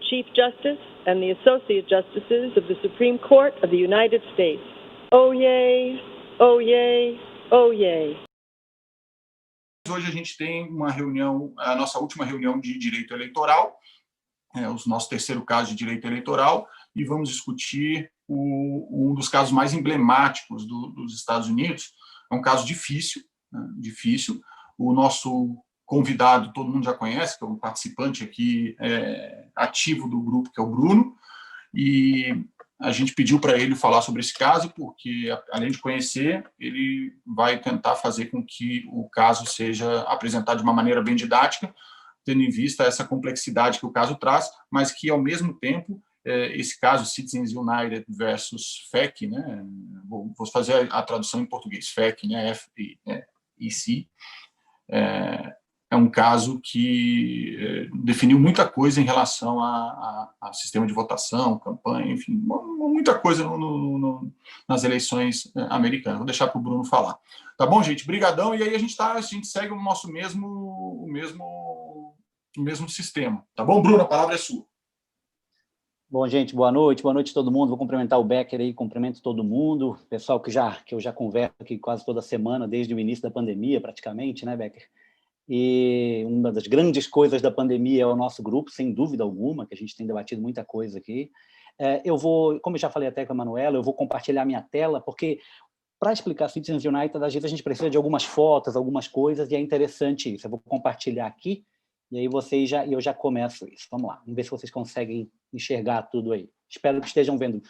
Chief Justice and the Associate Justices of the Supreme Court of the United States. Oh, yay! Oh, yay! Oh, yay! Hoje a gente tem uma reunião, a nossa última reunião de direito eleitoral, o nosso terceiro caso de direito eleitoral, e vamos discutir um dos casos mais emblemáticos dos Estados Unidos. É um caso difícil, né, difícil. O nosso convidado, todo mundo já conhece, que é um participante aqui ativo do grupo, que é o Bruno, e a gente pediu para ele falar sobre esse caso, porque, além de conhecer, ele vai tentar fazer com que o caso seja apresentado de uma maneira bem didática, tendo em vista essa complexidade que o caso traz, mas que, ao mesmo tempo, esse caso, Citizens United versus FEC, né, vou fazer a tradução em português, FEC, né, F-E-C, é um caso que definiu muita coisa em relação a sistema de votação, campanha, enfim, muita coisa nas eleições americanas. Vou deixar para o Bruno falar. Tá bom, gente? Brigadão. E aí a gente segue o nosso mesmo sistema. Tá bom, Bruno? A palavra é sua. Bom, gente, boa noite a todo mundo. Vou cumprimentar o Becker aí, cumprimento todo mundo, pessoal que eu já converso aqui quase toda semana, desde o início da pandemia, praticamente, né, Becker? E uma das grandes coisas da pandemia é o nosso grupo, sem dúvida alguma, que a gente tem debatido muita coisa aqui. Eu vou, como eu já falei até com a Manuela, eu vou compartilhar minha tela, porque para explicar Citizens United, às vezes a gente precisa de algumas fotos, algumas coisas, e é interessante isso. Eu vou compartilhar aqui, e aí eu já começo isso. Vamos lá, vamos ver se vocês conseguem enxergar tudo aí. Espero que estejam vendo.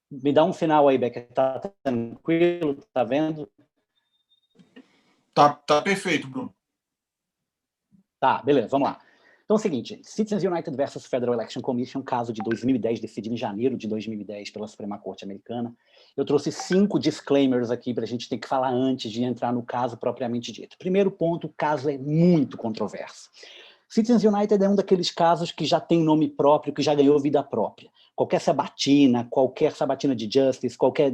Me dá um sinal aí, Becker. Tá tranquilo? Tá vendo? Tá perfeito, Bruno. Tá, beleza, vamos lá. Então é o seguinte, Citizens United versus Federal Election Commission, caso de 2010, decidido em janeiro de 2010 pela Suprema Corte Americana. Eu trouxe 5 disclaimers aqui para a gente ter que falar antes de entrar no caso propriamente dito. Primeiro ponto, o caso é muito controverso. Citizens United é um daqueles casos que já tem nome próprio, que já ganhou vida própria. Qualquer sabatina de justice, qualquer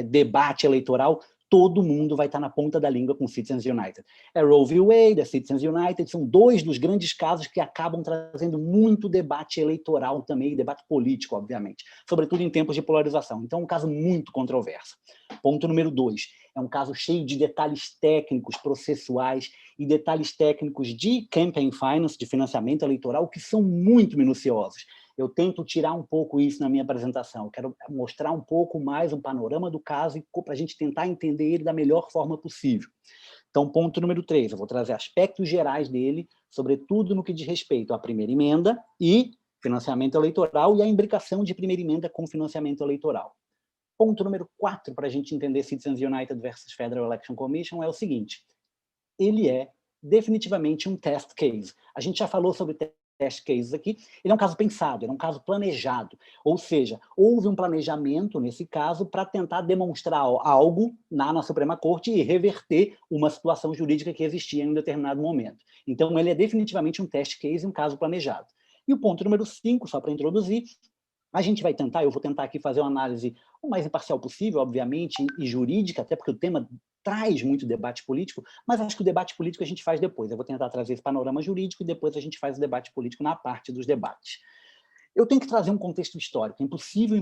debate eleitoral, todo mundo vai estar na ponta da língua com Citizens United. Roe v. Wade, Citizens United, são 2 dos grandes casos que acabam trazendo muito debate eleitoral também, debate político, obviamente, sobretudo em tempos de polarização. Então, é um caso muito controverso. Ponto número 2, é um caso cheio de detalhes técnicos, processuais e detalhes técnicos de campaign finance, de financiamento eleitoral, que são muito minuciosos. Eu tento tirar um pouco isso na minha apresentação. Eu quero mostrar um pouco mais o panorama do caso para a gente tentar entender ele da melhor forma possível. Então, ponto número 3, eu vou trazer aspectos gerais dele, sobretudo no que diz respeito à primeira emenda e financiamento eleitoral e a imbricação de primeira emenda com financiamento eleitoral. Ponto número 4, para a gente entender Citizens United versus Federal Election Commission, é o seguinte: ele é definitivamente um test case. A gente já falou sobre test cases aqui, ele é um caso pensado, ele é um caso planejado, ou seja, houve um planejamento nesse caso para tentar demonstrar algo na Suprema Corte e reverter uma situação jurídica que existia em um determinado momento. Então, ele é definitivamente um test case, um caso planejado. E o ponto número 5, só para introduzir, eu vou tentar aqui fazer uma análise o mais imparcial possível, obviamente, e jurídica, até porque o tema traz muito debate político, mas acho que o debate político a gente faz depois. Eu vou tentar trazer esse panorama jurídico e depois a gente faz o debate político na parte dos debates. Eu tenho que trazer um contexto histórico. É impossível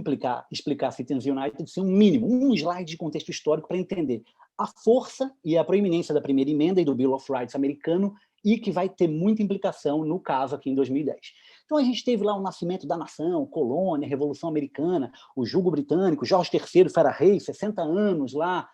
explicar Citizens United sem um mínimo, um slide de contexto histórico para entender a força e a proeminência da primeira emenda e do Bill of Rights americano e que vai ter muita implicação no caso aqui em 2010. Então a gente teve lá o nascimento da nação, colônia, Revolução Americana, o jugo britânico, Jorge III, Fera Rei, 60 anos lá,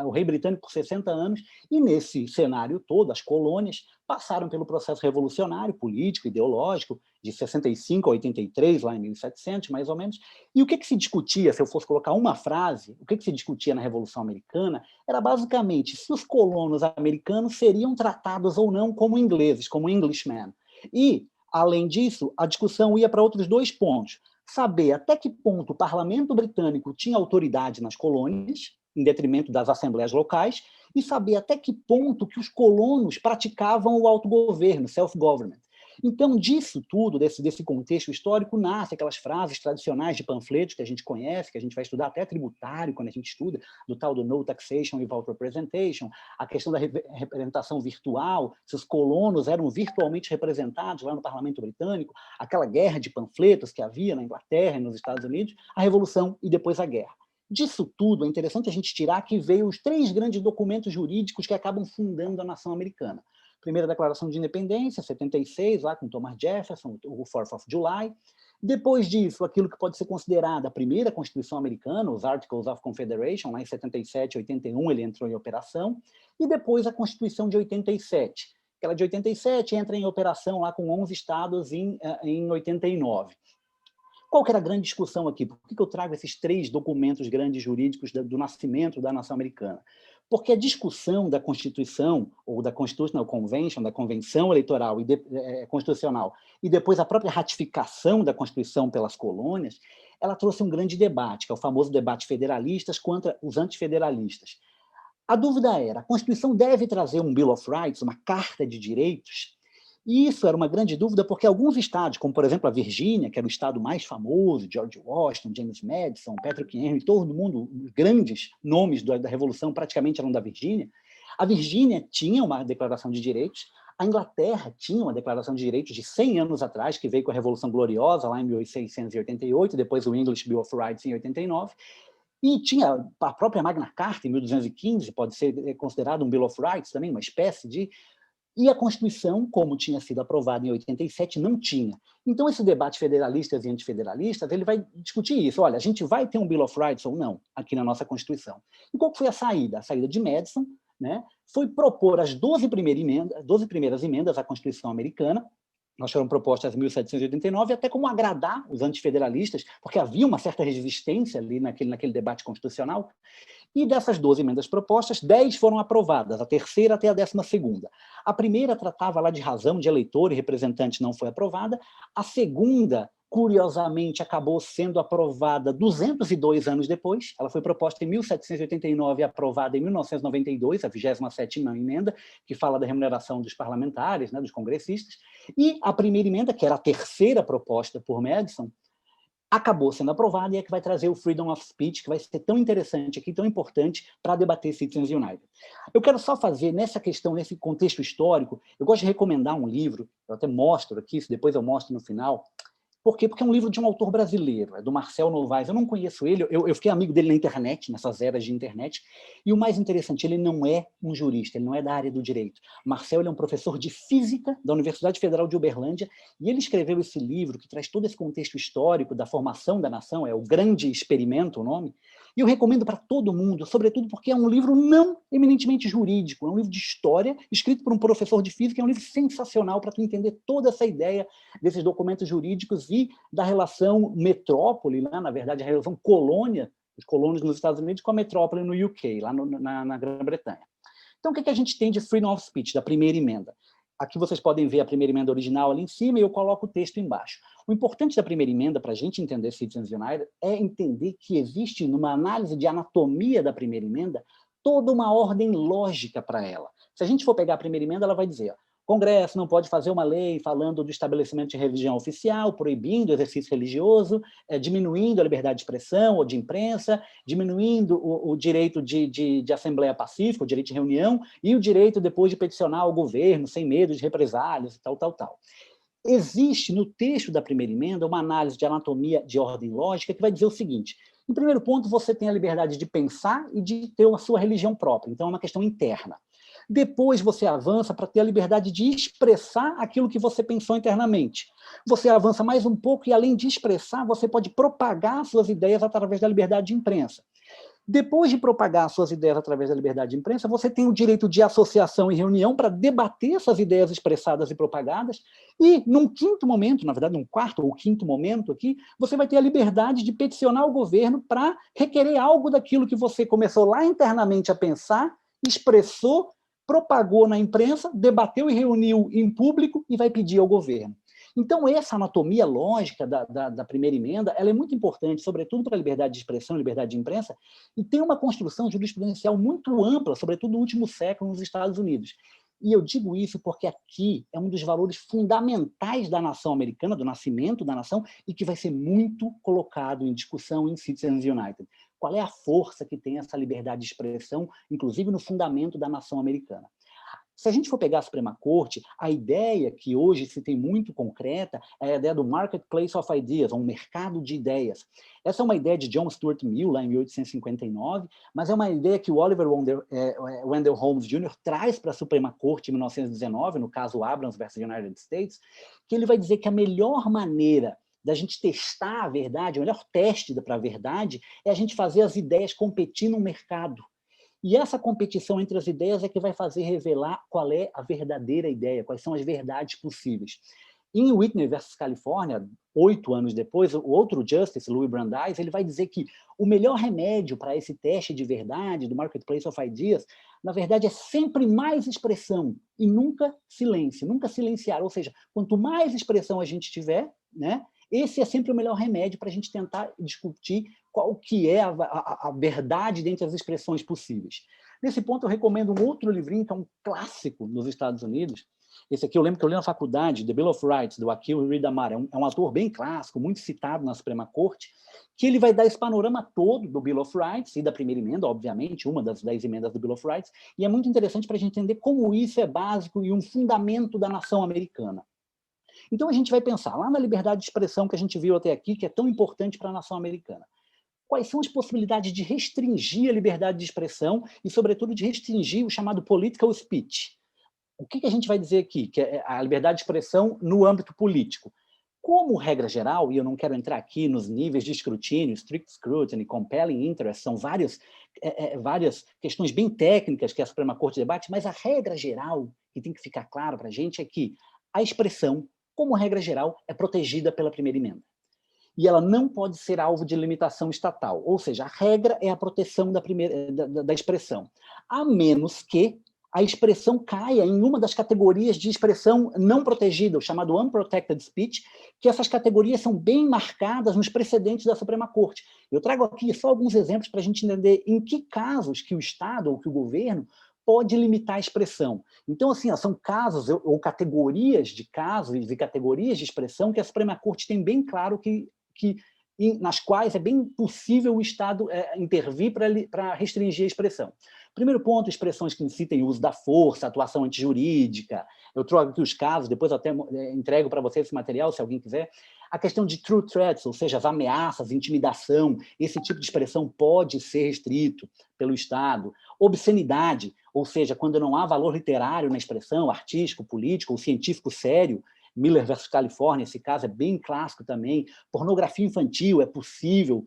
o rei britânico por 60 anos, e nesse cenário todo, as colônias passaram pelo processo revolucionário, político, ideológico, de 65 a 83, lá em 1700, mais ou menos, e o que se discutia, se eu fosse colocar uma frase, o que se discutia na Revolução Americana, era basicamente se os colonos americanos seriam tratados ou não como ingleses, como Englishmen. E, além disso, a discussão ia para outros 2 pontos. Saber até que ponto o parlamento britânico tinha autoridade nas colônias, em detrimento das assembleias locais, e saber até que ponto que os colonos praticavam o autogoverno, self-government. Então, disso tudo, desse contexto histórico, nasce aquelas frases tradicionais de panfletos que a gente conhece, que a gente vai estudar até tributário, quando a gente estuda, do tal do no taxation without representation, a questão da representação virtual, se os colonos eram virtualmente representados lá no Parlamento Britânico, aquela guerra de panfletos que havia na Inglaterra e nos Estados Unidos, a Revolução e depois a guerra. Disso tudo, é interessante a gente tirar que veio os 3 grandes documentos jurídicos que acabam fundando a nação americana. Primeira Declaração de Independência, 76, lá com Thomas Jefferson, o 4th of July. Depois disso, aquilo que pode ser considerada a primeira Constituição americana, os Articles of Confederation, lá em 77, 81, ele entrou em operação. E depois a Constituição de 87. Aquela de 87 entra em operação lá com 11 estados em 89. Qual que era a grande discussão aqui? Por que eu trago esses 3 documentos grandes jurídicos do nascimento da nação americana? Porque a discussão da Constituição, ou da Constitutional Convention, da Convenção Eleitoral Constitucional, e depois a própria ratificação da Constituição pelas colônias, ela trouxe um grande debate, que é o famoso debate federalistas contra os antifederalistas. A dúvida era, a Constituição deve trazer um Bill of Rights, uma Carta de Direitos? E isso era uma grande dúvida, porque alguns estados, como por exemplo a Virgínia, que era o estado mais famoso, George Washington, James Madison, Patrick Henry, todo mundo, os grandes nomes da Revolução praticamente eram da Virgínia. A Virgínia tinha uma declaração de direitos, a Inglaterra tinha uma declaração de direitos de 100 anos atrás, que veio com a Revolução Gloriosa, lá em 1688, depois o English Bill of Rights em 89, e tinha a própria Magna Carta, em 1215, pode ser considerado um Bill of Rights também, uma espécie de... E a Constituição, como tinha sido aprovada em 87, não tinha. Então, esse debate federalistas e antifederalistas, ele vai discutir isso. Olha, a gente vai ter um Bill of Rights ou não aqui na nossa Constituição. E qual foi a saída? A saída de Madison, né, foi propor as 12 primeiras emendas à Constituição americana. Nós foram propostas em 1789, até como agradar os antifederalistas, porque havia uma certa resistência ali naquele debate constitucional. E dessas 12 emendas propostas, 10 foram aprovadas, a terceira até a 12ª. A primeira tratava lá de razão de eleitor e representante, não foi aprovada. A segunda, curiosamente, acabou sendo aprovada 202 anos depois. Ela foi proposta em 1789 e aprovada em 1992, a 27ª emenda, que fala da remuneração dos parlamentares, né, dos congressistas. E a primeira emenda, que era a terceira proposta por Madison, acabou sendo aprovada e é que vai trazer o Freedom of Speech, que vai ser tão interessante aqui, tão importante para debater Citizens United. Eu quero só fazer, nessa questão, nesse contexto histórico, eu gosto de recomendar um livro, eu até mostro aqui, depois eu mostro no final. Por quê? Porque é um livro de um autor brasileiro, é do Marcel Novaes. Eu não conheço ele, eu fiquei amigo dele na internet, nessas eras de internet, e o mais interessante, ele não é um jurista, ele não é da área do direito. Marcel, ele é um professor de física da Universidade Federal de Uberlândia, e ele escreveu esse livro que traz todo esse contexto histórico da formação da nação, é O Grande Experimento, o nome, e eu recomendo para todo mundo, sobretudo porque é um livro não eminentemente jurídico, é um livro de história, escrito por um professor de física, é um livro sensacional para tu entender toda essa ideia desses documentos jurídicos e da relação metrópole, né? Na verdade, a relação colônia, os colônios nos Estados Unidos com a metrópole no UK, lá na Grã-Bretanha. Então, o que a gente tem de Freedom of Speech, da primeira emenda? Aqui vocês podem ver a primeira emenda original ali em cima e eu coloco o texto embaixo. O importante da primeira emenda, para a gente entender Citizens United, é entender que existe, numa análise de anatomia da primeira emenda, toda uma ordem lógica para ela. Se a gente for pegar a primeira emenda, ela vai dizer, o Congresso não pode fazer uma lei falando do estabelecimento de religião oficial, proibindo o exercício religioso, diminuindo a liberdade de expressão ou de imprensa, diminuindo o direito de assembleia pacífica, o direito de reunião, e o direito depois de peticionar ao governo sem medo de represálias e tal. Existe no texto da primeira emenda uma análise de anatomia de ordem lógica que vai dizer o seguinte, em primeiro ponto, você tem a liberdade de pensar e de ter a sua religião própria, então é uma questão interna. Depois você avança para ter a liberdade de expressar aquilo que você pensou internamente. Você avança mais um pouco e, além de expressar, você pode propagar suas ideias através da liberdade de imprensa. Depois de propagar suas ideias através da liberdade de imprensa, você tem o direito de associação e reunião para debater essas ideias expressadas e propagadas. E, num quinto momento, na verdade, num quarto ou quinto momento aqui, você vai ter a liberdade de peticionar o governo para requerer algo daquilo que você começou lá internamente a pensar, expressou, propagou na imprensa, debateu e reuniu em público e vai pedir ao governo. Então, essa anatomia lógica da primeira emenda, ela é muito importante, sobretudo para a liberdade de expressão, liberdade de imprensa, e tem uma construção jurisprudencial muito ampla, sobretudo no último século nos Estados Unidos. E eu digo isso porque aqui é um dos valores fundamentais da nação americana, do nascimento da nação, e que vai ser muito colocado em discussão em Citizens United. Qual é a força que tem essa liberdade de expressão, inclusive no fundamento da nação americana? Se a gente for pegar a Suprema Corte, a ideia que hoje se tem muito concreta é a ideia do Marketplace of Ideas, um mercado de ideias. Essa é uma ideia de John Stuart Mill, lá em 1859, mas é uma ideia que o Oliver Wendell Holmes Jr. traz para a Suprema Corte em 1919, no caso Abrams versus United States, que ele vai dizer que a melhor maneira da gente testar a verdade, o melhor teste para a verdade, é a gente fazer as ideias competir no mercado. E essa competição entre as ideias é que vai fazer revelar qual é a verdadeira ideia, quais são as verdades possíveis. Em Whitney versus Califórnia, 8 anos depois, o outro Justice, Louis Brandeis, ele vai dizer que o melhor remédio para esse teste de verdade, do Marketplace of Ideas, na verdade é sempre mais expressão e nunca silêncio, nunca silenciar. Ou seja, quanto mais expressão a gente tiver, né, esse é sempre o melhor remédio para a gente tentar discutir qual que é a verdade dentre as expressões possíveis. Nesse ponto, eu recomendo um outro livrinho, que é um clássico nos Estados Unidos. Esse aqui eu lembro que eu li na faculdade, The Bill of Rights, do Akhil Redamar. É um autor bem clássico, muito citado na Suprema Corte, que ele vai dar esse panorama todo do Bill of Rights e da primeira emenda, obviamente, uma das 10 emendas do Bill of Rights, e é muito interessante para a gente entender como isso é básico e um fundamento da nação americana. Então, a gente vai pensar lá na liberdade de expressão que a gente viu até aqui, que é tão importante para a nação americana. Quais são as possibilidades de restringir a liberdade de expressão e, sobretudo, de restringir o chamado political speech? O que a gente vai dizer aqui? Que é a liberdade de expressão no âmbito político. Como regra geral, e eu não quero entrar aqui nos níveis de escrutínio, strict scrutiny, compelling interest, são várias questões bem técnicas que a Suprema Corte debate, mas a regra geral, que tem que ficar claro para a gente, é que a expressão, como regra geral, é protegida pela primeira emenda. E ela não pode ser alvo de limitação estatal, ou seja, a regra é a proteção da expressão, a menos que a expressão caia em uma das categorias de expressão não protegida, o chamado unprotected speech, que essas categorias são bem marcadas nos precedentes da Suprema Corte. Eu trago aqui só alguns exemplos para a gente entender em que casos que o Estado ou que o governo pode limitar a expressão. Então, assim, são casos ou categorias de casos e categorias de expressão que a Suprema Corte tem bem claro nas quais é bem possível o Estado intervir para restringir a expressão. Primeiro ponto, expressões que incitem o uso da força, atuação antijurídica. Eu trago aqui os casos, depois eu até entrego para você esse material, se alguém quiser. A questão de true threats, ou seja, as ameaças, intimidação, esse tipo de expressão pode ser restrito pelo Estado. Obscenidade, ou seja, quando não há valor literário na expressão, artístico, político ou científico sério. Miller versus Califórnia, esse caso é bem clássico também. Pornografia infantil, é possível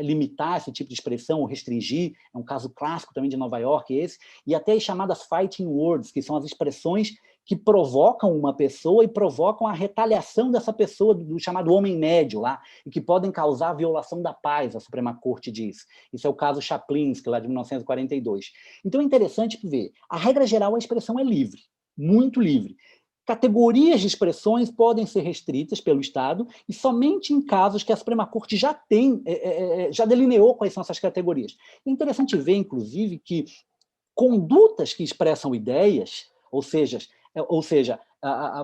limitar esse tipo de expressão ou restringir, é um caso clássico também de Nova York esse, e até as chamadas fighting words, que são as expressões que provocam uma pessoa e provocam a retaliação dessa pessoa, do chamado homem médio lá, e que podem causar a violação da paz, a Suprema Corte diz. Isso é o caso Chaplinsky, lá de 1942. Então é interessante ver, a regra geral, a expressão é livre, muito livre. Categorias de expressões podem ser restritas pelo Estado e somente em casos que a Suprema Corte já delineou quais são essas categorias. É interessante ver, inclusive, que condutas que expressam ideias, ou seja,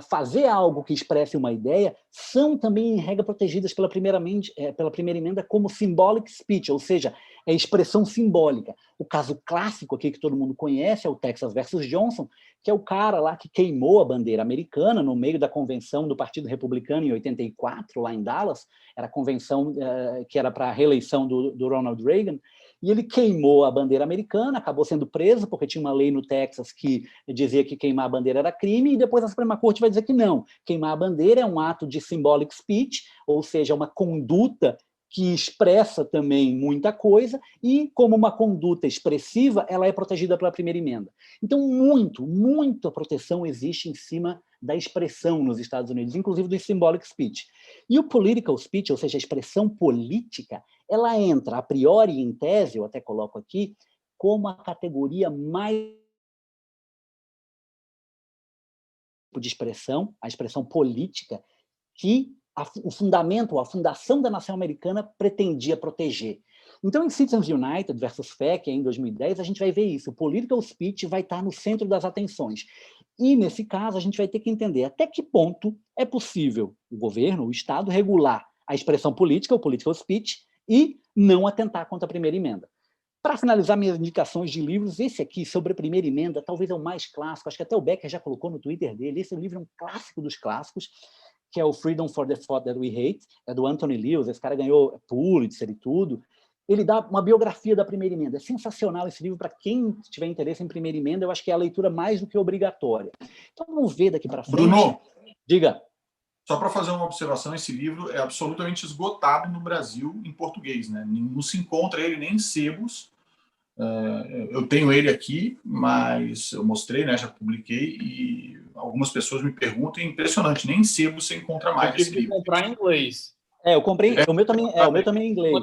fazer algo que expresse uma ideia, são também, em regra, protegidas pela primeira emenda como symbolic speech, ou seja, é expressão simbólica. O caso clássico aqui que todo mundo conhece é o Texas versus Johnson, que é o cara lá que queimou a bandeira americana no meio da convenção do Partido Republicano em 84, lá em Dallas, era a convenção que era para a reeleição do Ronald Reagan, e ele queimou a bandeira americana, acabou sendo preso, porque tinha uma lei no Texas que dizia que queimar a bandeira era crime, e depois a Suprema Corte vai dizer que não. Queimar a bandeira é um ato de symbolic speech, ou seja, uma conduta que expressa também muita coisa, e como uma conduta expressiva, ela é protegida pela primeira emenda. Então, muita proteção existe em cima da expressão nos Estados Unidos, inclusive do symbolic speech. E o political speech, ou seja, a expressão política, ela entra, a priori, em tese, eu até coloco aqui, como a categoria mais de expressão, a expressão política, que o fundamento, a fundação da nação americana pretendia proteger. Então, em Citizens United versus FEC, em 2010, a gente vai ver isso. O political speech vai estar no centro das atenções. E, nesse caso, a gente vai ter que entender até que ponto é possível o governo, o Estado, regular a expressão política, o political speech, e não atentar contra a primeira emenda. Para finalizar minhas indicações de livros, esse aqui, sobre a primeira emenda, talvez é o mais clássico, acho que até o Becker já colocou no Twitter dele, esse livro é um clássico dos clássicos, que é o Freedom for the Thought That We Hate, é do Anthony Lewis, esse cara ganhou Pulitzer e tudo. Ele dá uma biografia da primeira emenda. É sensacional esse livro, para quem tiver interesse em primeira emenda, eu acho que é a leitura mais do que obrigatória. Então vamos ver daqui para frente. Bruno, diga. Só para fazer uma observação, esse livro é absolutamente esgotado no Brasil em português, né? Não se encontra ele nem em sebos. Eu tenho ele aqui, mas eu mostrei, né? Já publiquei, e algumas pessoas me perguntam, é impressionante, nem em sebos você encontra mais esse livro. Comprar em inglês. Eu comprei, o meu também é em inglês.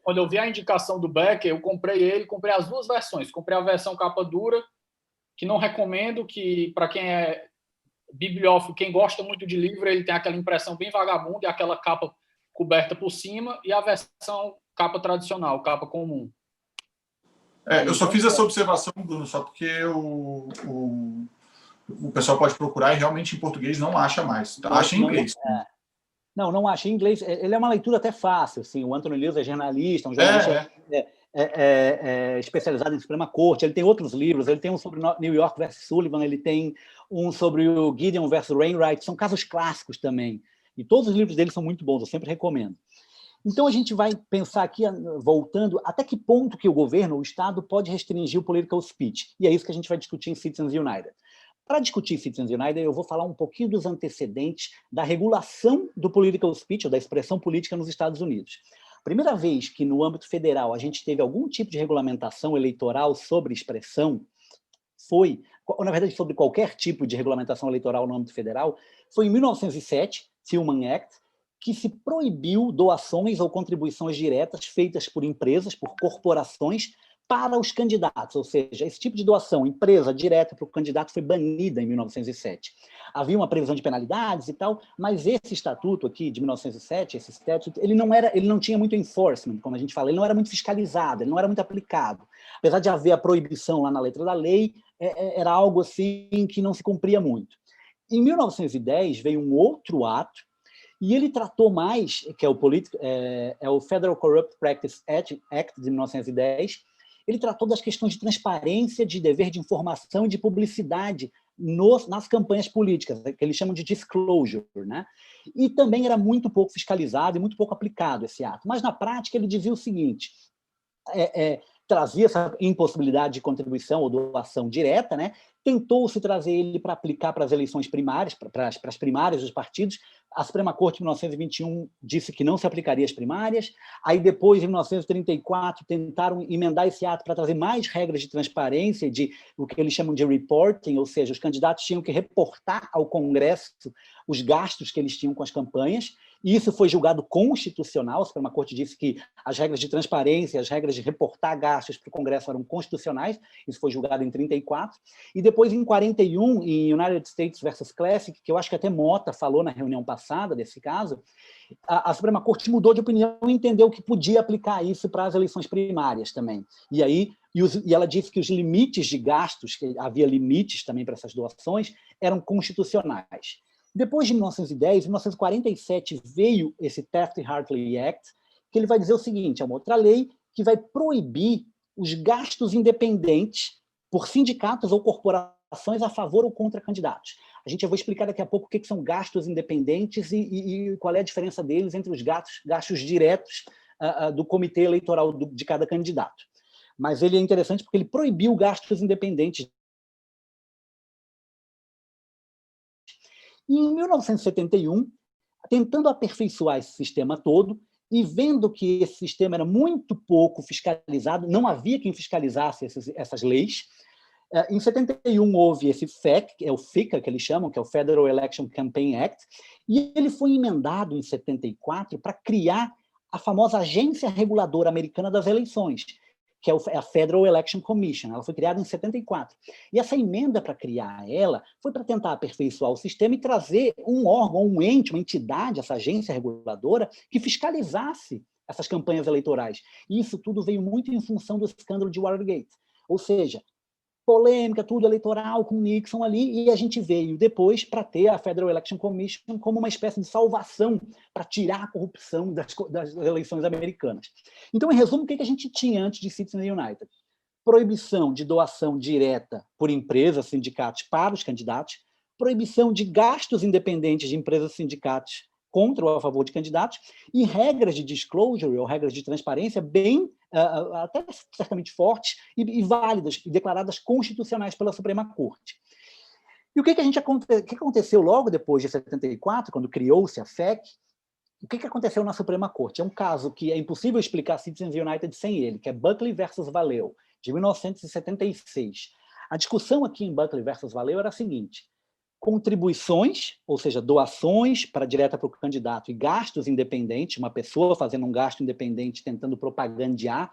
Quando eu vi a indicação do Becker, eu comprei as duas versões. Comprei a versão capa dura, que não recomendo, que para quem é bibliófilo, quem gosta muito de livro, ele tem aquela impressão bem vagabunda e aquela capa coberta por cima, e a versão capa tradicional, capa comum. Eu só fiz essa observação, Bruno, só porque o pessoal pode procurar e realmente em português não acha mais. Tá? Acha em inglês. Não acha em inglês. Ele é uma leitura até fácil. Assim. O Anthony Lewis é jornalista, um jornalista especializado em Suprema Corte. Ele tem outros livros. Ele tem um sobre New York versus Sullivan, ele tem um sobre o Gideon versus Wainwright. São casos clássicos também. E todos os livros dele são muito bons, eu sempre recomendo. Então, a gente vai pensar aqui, voltando, até que ponto que o governo, o Estado, pode restringir o political speech. E é isso que a gente vai discutir em Citizens United. Para discutir Citizens United, eu vou falar um pouquinho dos antecedentes da regulação do political speech, ou da expressão política nos Estados Unidos. Primeira vez que, no âmbito federal, a gente teve algum tipo de regulamentação eleitoral sobre expressão, na verdade, sobre qualquer tipo de regulamentação eleitoral no âmbito federal, foi em 1907, Tillman Act, que se proibiu doações ou contribuições diretas feitas por empresas, por corporações, para os candidatos, ou seja, esse tipo de doação, empresa direta para o candidato, foi banida em 1907. Havia uma previsão de penalidades e tal, mas esse estatuto aqui, de 1907, esse statute, ele não tinha muito enforcement, como a gente fala, ele não era muito fiscalizado, ele não era muito aplicado. Apesar de haver a proibição lá na letra da lei, era algo assim que não se cumpria muito. Em 1910, veio um outro ato, e ele tratou mais, que é o Federal Corrupt Practice Act de 1910, ele tratou das questões de transparência, de dever de informação e de publicidade nas campanhas políticas, que eles chamam de disclosure, né? E também era muito pouco fiscalizado e muito pouco aplicado esse ato. Mas, na prática, ele dizia o seguinte, trazia essa impossibilidade de contribuição ou doação direta, né? Tentou-se trazer ele para aplicar para as eleições primárias, para as primárias dos partidos. A Suprema Corte, em 1921, disse que não se aplicaria às primárias. Aí, depois, em 1934, tentaram emendar esse ato para trazer mais regras de transparência, de o que eles chamam de reporting, ou seja, os candidatos tinham que reportar ao Congresso os gastos que eles tinham com as campanhas. E isso foi julgado constitucional. A Suprema Corte disse que as regras de transparência, as regras de reportar gastos para o Congresso eram constitucionais. Isso foi julgado em 34. E depois, em 41, em United States versus Classic, que eu acho que até Mota falou na reunião passada desse caso, a Suprema Corte mudou de opinião e entendeu que podia aplicar isso para as eleições primárias também. E aí, e ela disse que os limites de gastos, que havia limites também para essas doações, eram constitucionais. Depois de 1910, em 1947, veio esse Taft-Hartley Act, que ele vai dizer o seguinte, é uma outra lei que vai proibir os gastos independentes por sindicatos ou corporações a favor ou contra candidatos. A gente já vai explicar daqui a pouco o que são gastos independentes e qual é a diferença deles entre os gastos diretos do comitê eleitoral de cada candidato. Mas ele é interessante porque ele proibiu gastos independentes. E em 1971, tentando aperfeiçoar esse sistema todo e vendo que esse sistema era muito pouco fiscalizado, não havia quem fiscalizasse essas leis, em 71 houve esse FEC, que é o FICA, que eles chamam, que é o Federal Election Campaign Act, e ele foi emendado em 74 para criar a famosa Agência Reguladora Americana das Eleições, que é a Federal Election Commission. Ela foi criada em 74. E essa emenda para criar ela foi para tentar aperfeiçoar o sistema e trazer um órgão, um ente, uma entidade, essa agência reguladora, que fiscalizasse essas campanhas eleitorais. E isso tudo veio muito em função do escândalo de Watergate. Ou seja, polêmica, tudo eleitoral com Nixon ali, e a gente veio depois para ter a Federal Election Commission como uma espécie de salvação para tirar a corrupção das eleições americanas. Então, em resumo, o que a gente tinha antes de Citizens United? Proibição de doação direta por empresas, sindicatos para os candidatos, proibição de gastos independentes de empresas e sindicatos contra ou a favor de candidatos, e regras de disclosure, ou regras de transparência, bem, até certamente fortes e válidas, e declaradas constitucionais pela Suprema Corte. E o que aconteceu logo depois de 74, quando criou-se a FEC? O que aconteceu na Suprema Corte? É um caso que é impossível explicar Citizens United sem ele, que é Buckley versus Valeo, de 1976. A discussão aqui em Buckley versus Valeo era a seguinte: contribuições, ou seja, doações para direta para o candidato e gastos independentes, uma pessoa fazendo um gasto independente tentando propagandear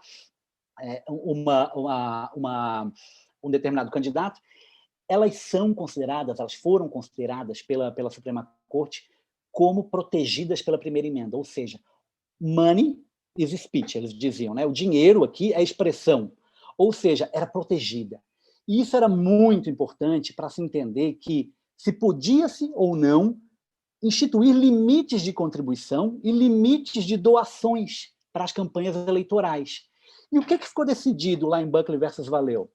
um determinado candidato, elas foram consideradas pela Suprema Corte como protegidas pela primeira emenda, ou seja, money is speech, eles diziam, né? O dinheiro aqui é expressão, ou seja, era protegida. E isso era muito importante para se entender que se podia-se ou não instituir limites de contribuição e limites de doações para as campanhas eleitorais. E o que ficou decidido lá em Buckley versus Valeo?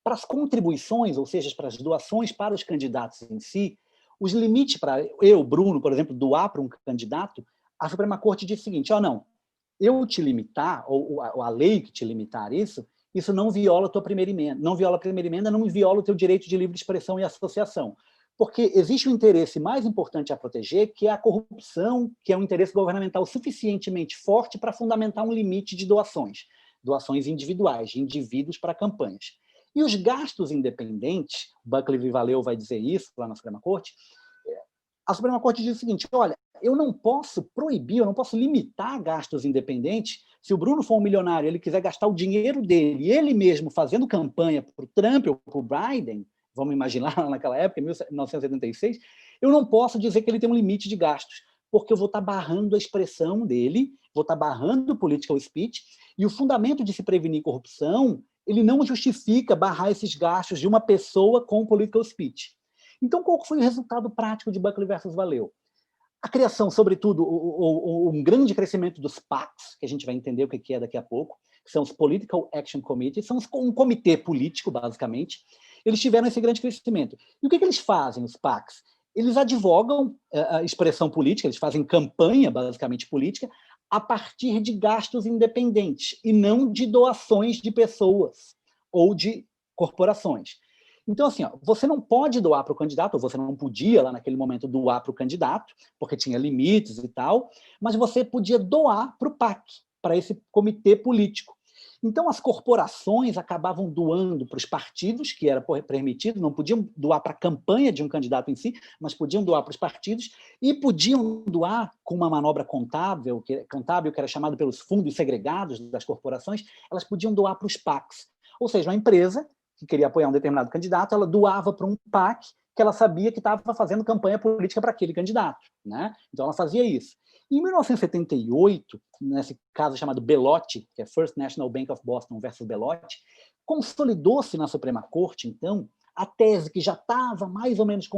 Para as contribuições, ou seja, para as doações para os candidatos em si, os limites para eu, Bruno, por exemplo, doar para um candidato, a Suprema Corte disse o seguinte: não, eu te limitar, ou a lei que te limitar isso não viola a tua primeira emenda, não viola a primeira emenda, não viola o teu direito de livre expressão e associação. Porque existe um interesse mais importante a proteger, que é a corrupção, que é um interesse governamental suficientemente forte para fundamentar um limite de doações individuais, de indivíduos para campanhas. E os gastos independentes, Buckley v. Valeo vai dizer isso lá na Suprema Corte, a Suprema Corte diz o seguinte: olha, eu não posso proibir, eu não posso limitar gastos independentes. Se o Bruno for um milionário, ele quiser gastar o dinheiro dele, ele mesmo fazendo campanha para o Trump ou para o Biden, vamos imaginar naquela época, em 1976, eu não posso dizer que ele tem um limite de gastos, porque eu vou estar barrando a expressão dele, vou estar barrando o political speech, e o fundamento de se prevenir corrupção, ele não justifica barrar esses gastos de uma pessoa com political speech. Então, qual foi o resultado prático de Buckley versus Valeo? A criação, sobretudo, um grande crescimento dos PACs, que a gente vai entender o que é daqui a pouco, que são os Political Action Committees, são um comitê político, basicamente. Eles tiveram esse grande crescimento. E o que eles fazem, os PACs? Eles advogam a expressão política, eles fazem campanha, basicamente, política, a partir de gastos independentes, e não de doações de pessoas ou de corporações. Então, assim, você não pode doar para o candidato, ou você não podia, lá naquele momento, doar para o candidato, porque tinha limites e tal, mas você podia doar para o PAC, para esse comitê político. Então, as corporações acabavam doando para os partidos, que era permitido, não podiam doar para a campanha de um candidato em si, mas podiam doar para os partidos, e podiam doar com uma manobra contábil, que era chamado pelos fundos segregados das corporações, elas podiam doar para os PACs. Ou seja, uma empresa que queria apoiar um determinado candidato, ela doava para um PAC que ela sabia que estava fazendo campanha política para aquele candidato, né? Então, ela fazia isso. Em 1978, nesse caso chamado Bellotti, que é First National Bank of Boston versus Bellotti, consolidou-se na Suprema Corte, então, a tese que já estava mais ou menos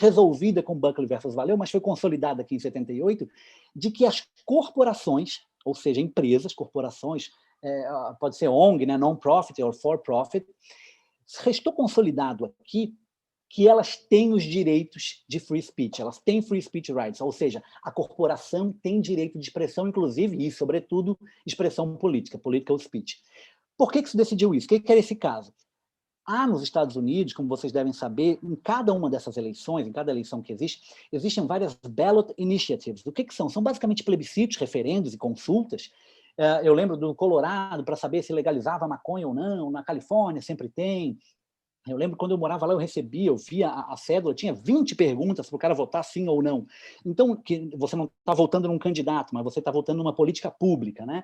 resolvida com Buckley versus Valeo, mas foi consolidada aqui em 78, de que as corporações, ou seja, empresas, corporações, pode ser ONG, né, non-profit ou for-profit, restou consolidado aqui que elas têm os direitos de free speech, elas têm free speech rights, ou seja, a corporação tem direito de expressão, inclusive, e, sobretudo, expressão política, political speech. Por que se decidiu isso? O que era esse caso? Nos Estados Unidos, como vocês devem saber, em cada uma dessas eleições, em cada eleição que existe, existem várias ballot initiatives. O que são? São basicamente plebiscitos, referendos e consultas. Eu lembro do Colorado, para saber se legalizava a maconha ou não, na Califórnia sempre tem. Eu lembro quando eu morava lá, eu via a cédula, tinha 20 perguntas para o cara votar sim ou não. Então, que você não está votando num candidato, mas você está votando numa política pública, né?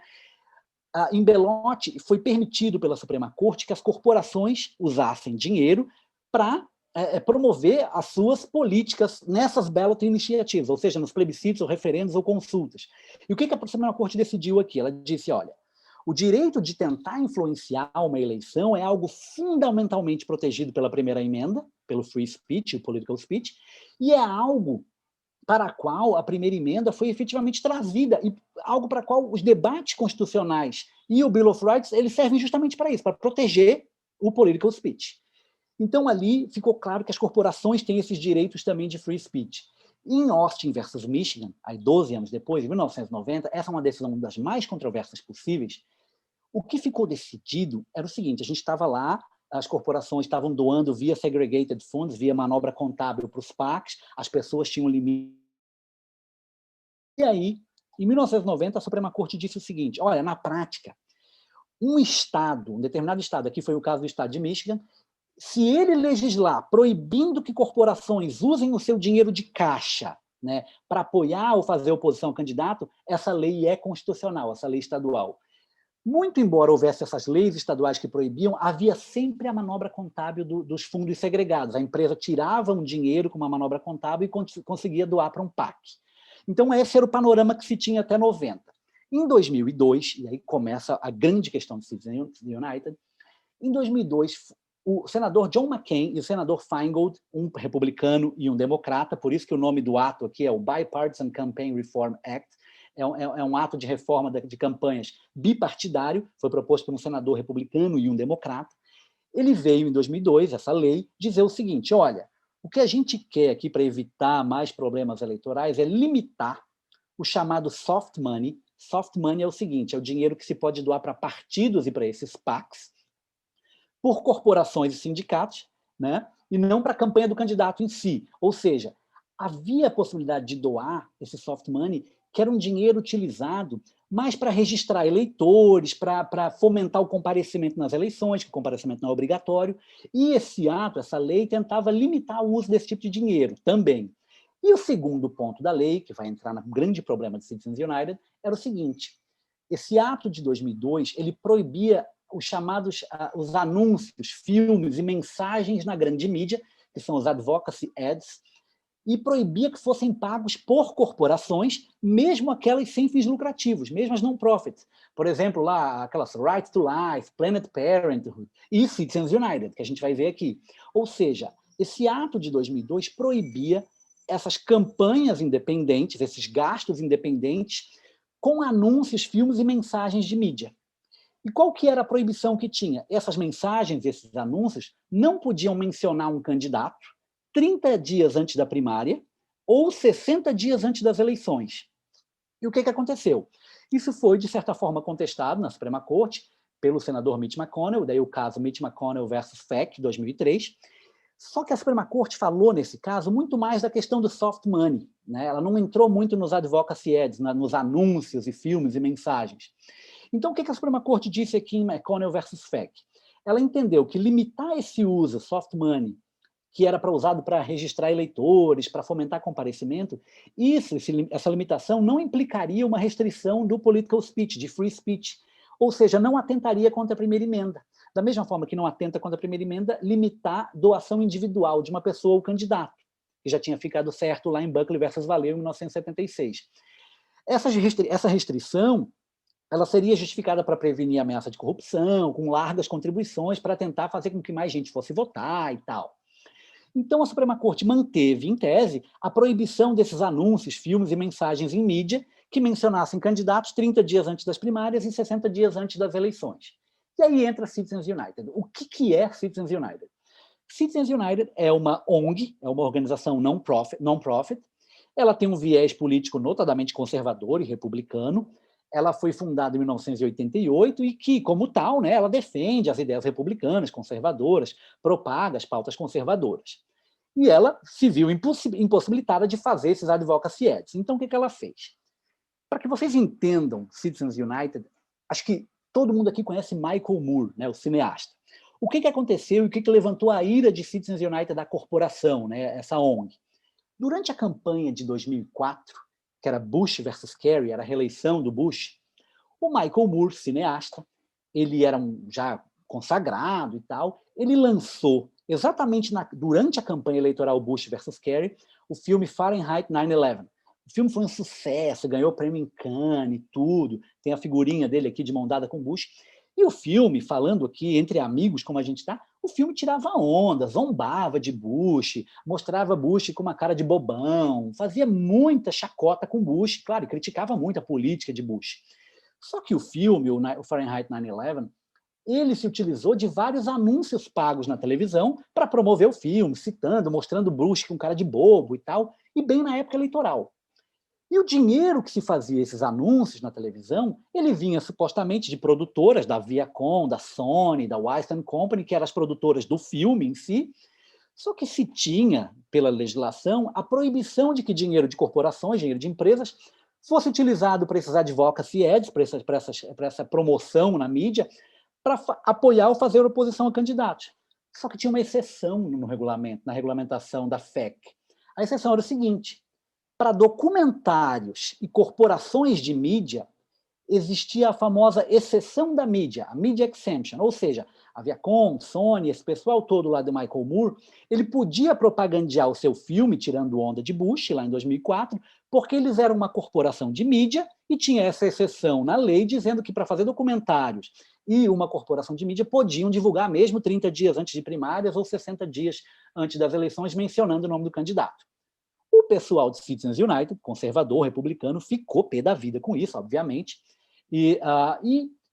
Em Bellotti, foi permitido pela Suprema Corte que as corporações usassem dinheiro para promover as suas políticas nessas ballot initiatives, ou seja, nos plebiscitos, ou referendos ou consultas. E o que a Suprema Corte decidiu aqui? Ela disse, olha, O direito de tentar influenciar uma eleição é algo fundamentalmente protegido pela primeira emenda, pelo free speech, o political speech, e é algo para a qual a primeira emenda foi efetivamente trazida, e algo para a qual os debates constitucionais e o Bill of Rights eles servem justamente para isso, para proteger o political speech. Então, ali ficou claro que as corporações têm esses direitos também de free speech. Em Austin versus Michigan, aí 12 anos depois, em 1990, essa é uma decisão das mais controversas possíveis. O que ficou decidido era o seguinte: a gente estava lá, as corporações estavam doando via segregated funds, via manobra contábil para os PACs, as pessoas tinham limite. E aí, em 1990, a Suprema Corte disse o seguinte: olha, na prática, um estado, um determinado estado, aqui foi o caso do estado de Michigan, se ele legislar proibindo que corporações usem o seu dinheiro de caixa, né, para apoiar ou fazer oposição ao candidato, essa lei é constitucional, essa lei estadual. Muito embora houvesse essas leis estaduais que proibiam, havia sempre a manobra contábil dos fundos segregados. A empresa tirava um dinheiro com uma manobra contábil e conseguia doar para um PAC. Então, esse era o panorama que se tinha até 90. Em 2002, e aí começa a grande questão do Citizens United, em 2002, o senador John McCain e o senador Feingold, um republicano e um democrata, por isso que o nome do ato aqui é o Bipartisan Campaign Reform Act, é um ato de reforma de campanhas bipartidário, foi proposto por um senador republicano e um democrata. Ele veio, em 2002, essa lei, dizer o seguinte: olha, o que a gente quer aqui para evitar mais problemas eleitorais é limitar o chamado soft money. Soft money é o seguinte: é o dinheiro que se pode doar para partidos e para esses PACs, por corporações e sindicatos, né? E não para a campanha do candidato em si. Ou seja, havia a possibilidade de doar esse soft money, que era um dinheiro utilizado mais para registrar eleitores, para fomentar o comparecimento nas eleições, que o comparecimento não é obrigatório, e esse ato, essa lei, tentava limitar o uso desse tipo de dinheiro também. E o segundo ponto da lei, que vai entrar no grande problema de Citizens United, era o seguinte: esse ato de 2002, ele proibia os chamados os anúncios, filmes e mensagens na grande mídia, que são os advocacy ads, e proibia que fossem pagos por corporações, mesmo aquelas sem fins lucrativos, mesmo as non-profit. Por exemplo, lá aquelas Right to Life, Planned Parenthood e Citizens United, que a gente vai ver aqui. Ou seja, esse ato de 2002 proibia essas campanhas independentes, esses gastos independentes, com anúncios, filmes e mensagens de mídia. E qual que era a proibição que tinha? Essas mensagens, esses anúncios, não podiam mencionar um candidato 30 dias antes da primária ou 60 dias antes das eleições. E o que aconteceu? Isso foi, de certa forma, contestado na Suprema Corte pelo senador Mitch McConnell, daí o caso Mitch McConnell versus FEC, 2003. Só que a Suprema Corte falou, nesse caso, muito mais da questão do soft money, né? Ela não entrou muito nos advocacy ads, nos anúncios e filmes e mensagens. Então, o que a Suprema Corte disse aqui em McConnell versus FEC? Ela entendeu que limitar esse uso, soft money, que era usado para registrar eleitores, para fomentar comparecimento, essa limitação não implicaria uma restrição do political speech, de free speech, ou seja, não atentaria contra a primeira emenda. Da mesma forma que não atenta contra a primeira emenda, limitar doação individual de uma pessoa ao candidato, que já tinha ficado certo lá em Buckley versus Valeo, em 1976. Essa restrição ela seria justificada para prevenir ameaça de corrupção, com largas contribuições para tentar fazer com que mais gente fosse votar e tal. Então, a Suprema Corte manteve, em tese, a proibição desses anúncios, filmes e mensagens em mídia que mencionassem candidatos 30 dias antes das primárias e 60 dias antes das eleições. E aí entra Citizens United. O que é Citizens United? Citizens United é uma ONG, é uma organização non-profit. Ela tem um viés político notadamente conservador e republicano. Ela foi fundada em 1988 e que, como tal, né, ela defende as ideias republicanas, conservadoras, propaga as pautas conservadoras. E ela se viu impossibilitada de fazer esses advocacy ads. Então, o que ela fez? Para que vocês entendam Citizens United, acho que todo mundo aqui conhece Michael Moore, né, o cineasta. O que aconteceu e o que levantou a ira de Citizens United da corporação, né, essa ONG? Durante a campanha de 2004, que era Bush versus Kerry, era a reeleição do Bush, o Michael Moore, cineasta, ele era já consagrado e tal, ele lançou, exatamente durante a campanha eleitoral Bush versus Kerry, o filme Fahrenheit 9/11, O filme foi um sucesso, ganhou prêmio em Cannes e tudo. Tem a figurinha dele aqui de mão dada com Bush. E o filme, falando aqui entre amigos como a gente está, o filme tirava onda, zombava de Bush, mostrava Bush com uma cara de bobão, fazia muita chacota com Bush, claro, e criticava muito a política de Bush. Só que o filme, o Fahrenheit 9/11, ele se utilizou de vários anúncios pagos na televisão para promover o filme, citando, mostrando Bush com cara de bobo e tal, e bem na época eleitoral. E o dinheiro que se fazia esses anúncios na televisão, ele vinha supostamente de produtoras da Viacom, da Sony, da Weinstein Company, que eram as produtoras do filme em si, só que se tinha, pela legislação, a proibição de que dinheiro de corporações, dinheiro de empresas, fosse utilizado para esses advocacy ads, para essa promoção na mídia, para apoiar ou fazer oposição a candidatos. Só que tinha uma exceção no regulamento, na regulamentação da FEC. A exceção era o seguinte: para documentários e corporações de mídia, existia a famosa exceção da mídia, a Media Exemption, ou seja, a Viacom, Sony, esse pessoal todo lá do Michael Moore, ele podia propagandear o seu filme, tirando onda de Bush, lá em 2004, porque eles eram uma corporação de mídia e tinha essa exceção na lei dizendo que para fazer documentários e uma corporação de mídia podiam divulgar mesmo 30 dias antes de primárias ou 60 dias antes das eleições, mencionando o nome do candidato. O pessoal de Citizens United, conservador, republicano, ficou pé da vida com isso, obviamente, e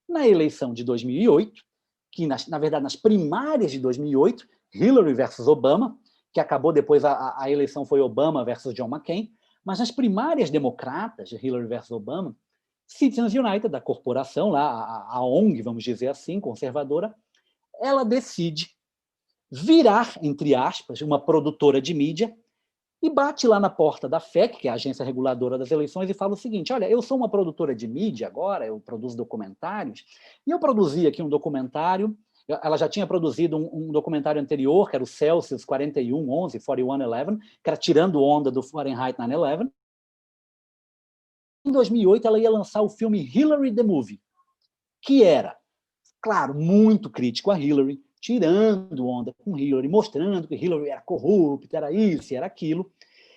na eleição de 2008, que na verdade nas primárias de 2008, Hillary versus Obama, que acabou depois, a eleição foi Obama versus John McCain, mas nas primárias democratas de Hillary versus Obama, Citizens United, da corporação, lá, a ONG, vamos dizer assim, conservadora, ela decide virar, entre aspas, uma produtora de mídia e bate lá na porta da FEC, que é a agência reguladora das eleições, e fala o seguinte: olha, eu sou uma produtora de mídia agora, eu produzo documentários, e eu produzi aqui um documentário, ela já tinha produzido um documentário anterior, que era o Celsius 4111, 4111, que era tirando onda do Fahrenheit 9/11. Em 2008, ela ia lançar o filme Hillary the Movie, que era, claro, muito crítico a Hillary, tirando onda com Hillary, mostrando que Hillary era corrupta, era isso, era aquilo.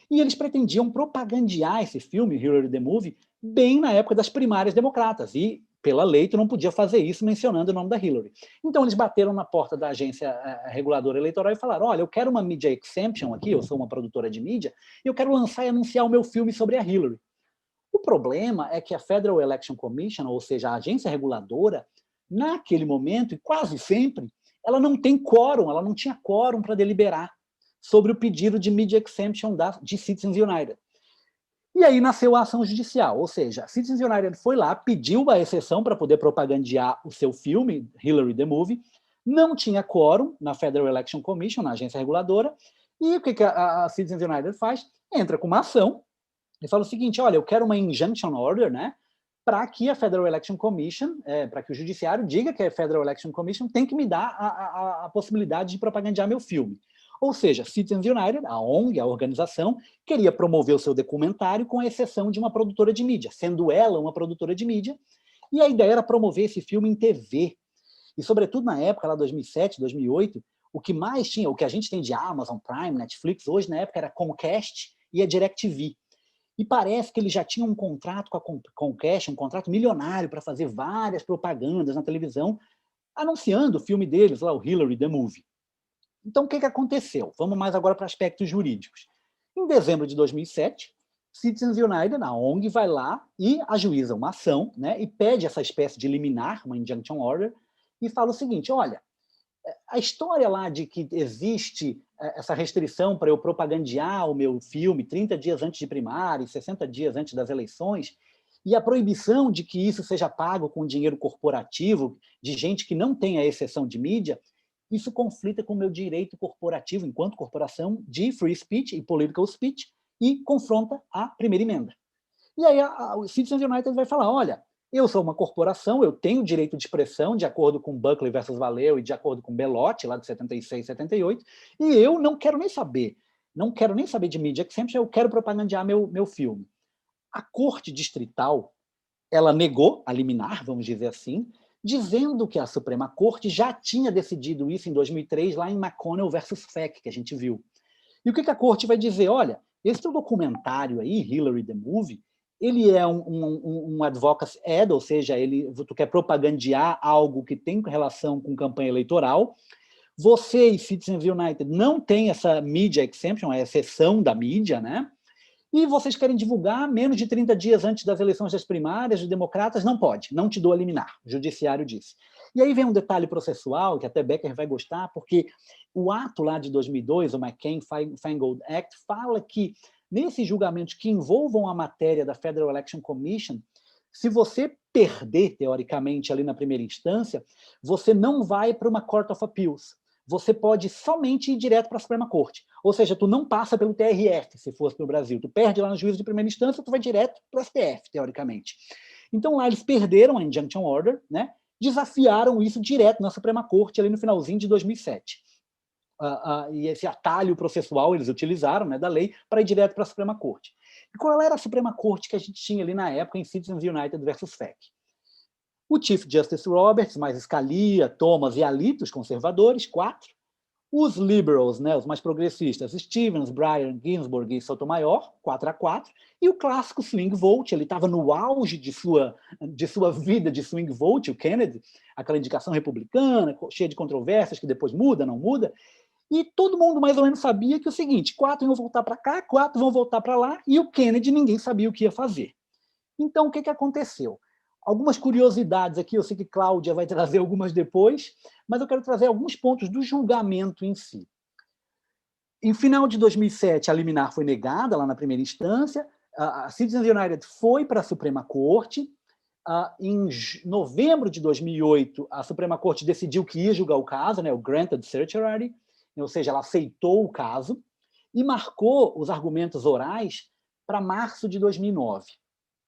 E eles pretendiam propagandear esse filme, Hillary the Movie, bem na época das primárias democratas. E, pela lei, tu não podia fazer isso mencionando o nome da Hillary. Então, eles bateram na porta da agência reguladora eleitoral e falaram: olha, eu quero uma media exemption aqui, eu sou uma produtora de mídia, e eu quero lançar e anunciar o meu filme sobre a Hillary. O problema é que a Federal Election Commission, ou seja, a agência reguladora, naquele momento, e quase sempre, ela não tem quórum, ela não tinha quórum para deliberar sobre o pedido de media exemption de Citizens United. E aí nasceu a ação judicial, ou seja, Citizens United foi lá, pediu a exceção para poder propagandear o seu filme, Hillary the Movie, não tinha quórum na Federal Election Commission, na agência reguladora, e o que a Citizens United faz? Entra com uma ação e fala o seguinte: olha, eu quero uma injunction order, né, para que a Federal Election Commission, para que o judiciário diga que a Federal Election Commission tem que me dar a possibilidade de propagandear meu filme. Ou seja, Citizens United, a ONG, a organização, queria promover o seu documentário com a exceção de uma produtora de mídia, sendo ela uma produtora de mídia, e a ideia era promover esse filme em TV. E, sobretudo, na época, lá 2007, 2008, o que mais tinha, o que a gente tem de Amazon Prime, Netflix, hoje, na época, era Comcast e a DirecTV. E parece que ele já tinha um contrato com a Comcast, um contrato milionário para fazer várias propagandas na televisão, anunciando o filme deles, lá, o Hillary the Movie. Então, o que aconteceu? Vamos mais agora para aspectos jurídicos. Em dezembro de 2007, Citizens United, a ONG, vai lá e ajuiza uma ação, né, e pede essa espécie de liminar, uma injunction order, e fala o seguinte: olha, a história lá de que existe essa restrição para eu propagandear o meu filme 30 dias antes de primária e 60 dias antes das eleições, e a proibição de que isso seja pago com dinheiro corporativo de gente que não tem a exceção de mídia, isso conflita com o meu direito corporativo, enquanto corporação, de free speech e political speech, e confronta a primeira emenda. E aí o Citizens United vai falar: olha, eu sou uma corporação, eu tenho direito de expressão, de acordo com Buckley versus Valeo e de acordo com Bellotti, lá de 76, 78, e eu não quero nem saber de media exemption, eu quero propagandear meu filme. A Corte Distrital, ela negou a liminar, vamos dizer assim, dizendo que a Suprema Corte já tinha decidido isso em 2003, lá em McConnell versus FEC, que a gente viu. E o que a Corte vai dizer? Olha, Esse teu documentário aí, Hillary the Movie, ele é um advocacy ad, ou seja, tu quer propagandear algo que tem relação com campanha eleitoral. Você e Citizens United não tem essa media exemption, a exceção da mídia, né? E vocês querem divulgar menos de 30 dias antes das eleições das primárias, dos democratas, não pode, não te dou a liminar, o judiciário disse. E aí vem um detalhe processual, que até Becker vai gostar, porque o ato lá de 2002, o McCain-Feingold Act, fala que nesses julgamentos que envolvam a matéria da Federal Election Commission, se você perder, teoricamente, ali na primeira instância, você não vai para uma Court of Appeals. Você pode somente ir direto para a Suprema Corte. Ou seja, tu não passa pelo TRF, se fosse no Brasil. Tu perde lá no juízo de primeira instância, tu vai direto para o STF, teoricamente. Então, lá eles perderam a Injunction Order, né? Desafiaram isso direto na Suprema Corte, ali no finalzinho de 2007. E esse atalho processual eles utilizaram, né, da lei para ir direto para a Suprema Corte. E qual era a Suprema Corte que a gente tinha ali na época em Citizens United versus FEC? O Chief Justice Roberts, mais Scalia, Thomas e Alito, os conservadores, 4. Os liberals, né, os mais progressistas, Stevens, Breyer, Ginsburg e Sotomayor, 4-4. E o clássico swing vote, ele estava no auge de sua vida de swing vote, o Kennedy, aquela indicação republicana, cheia de controvérsias, que depois muda, não muda. E todo mundo mais ou menos sabia que é o seguinte, 4 iam voltar para cá, 4 vão voltar para lá, e o Kennedy ninguém sabia o que ia fazer. Então, o que aconteceu? Algumas curiosidades aqui, eu sei que Cláudia vai trazer algumas depois, mas eu quero trazer alguns pontos do julgamento em si. Em final de 2007, a liminar foi negada lá na primeira instância, a Citizens United foi para a Suprema Corte, em novembro de 2008, a Suprema Corte decidiu que ia julgar o caso, né, o granted certiorari, ou seja, ela aceitou o caso, e marcou os argumentos orais para março de 2009.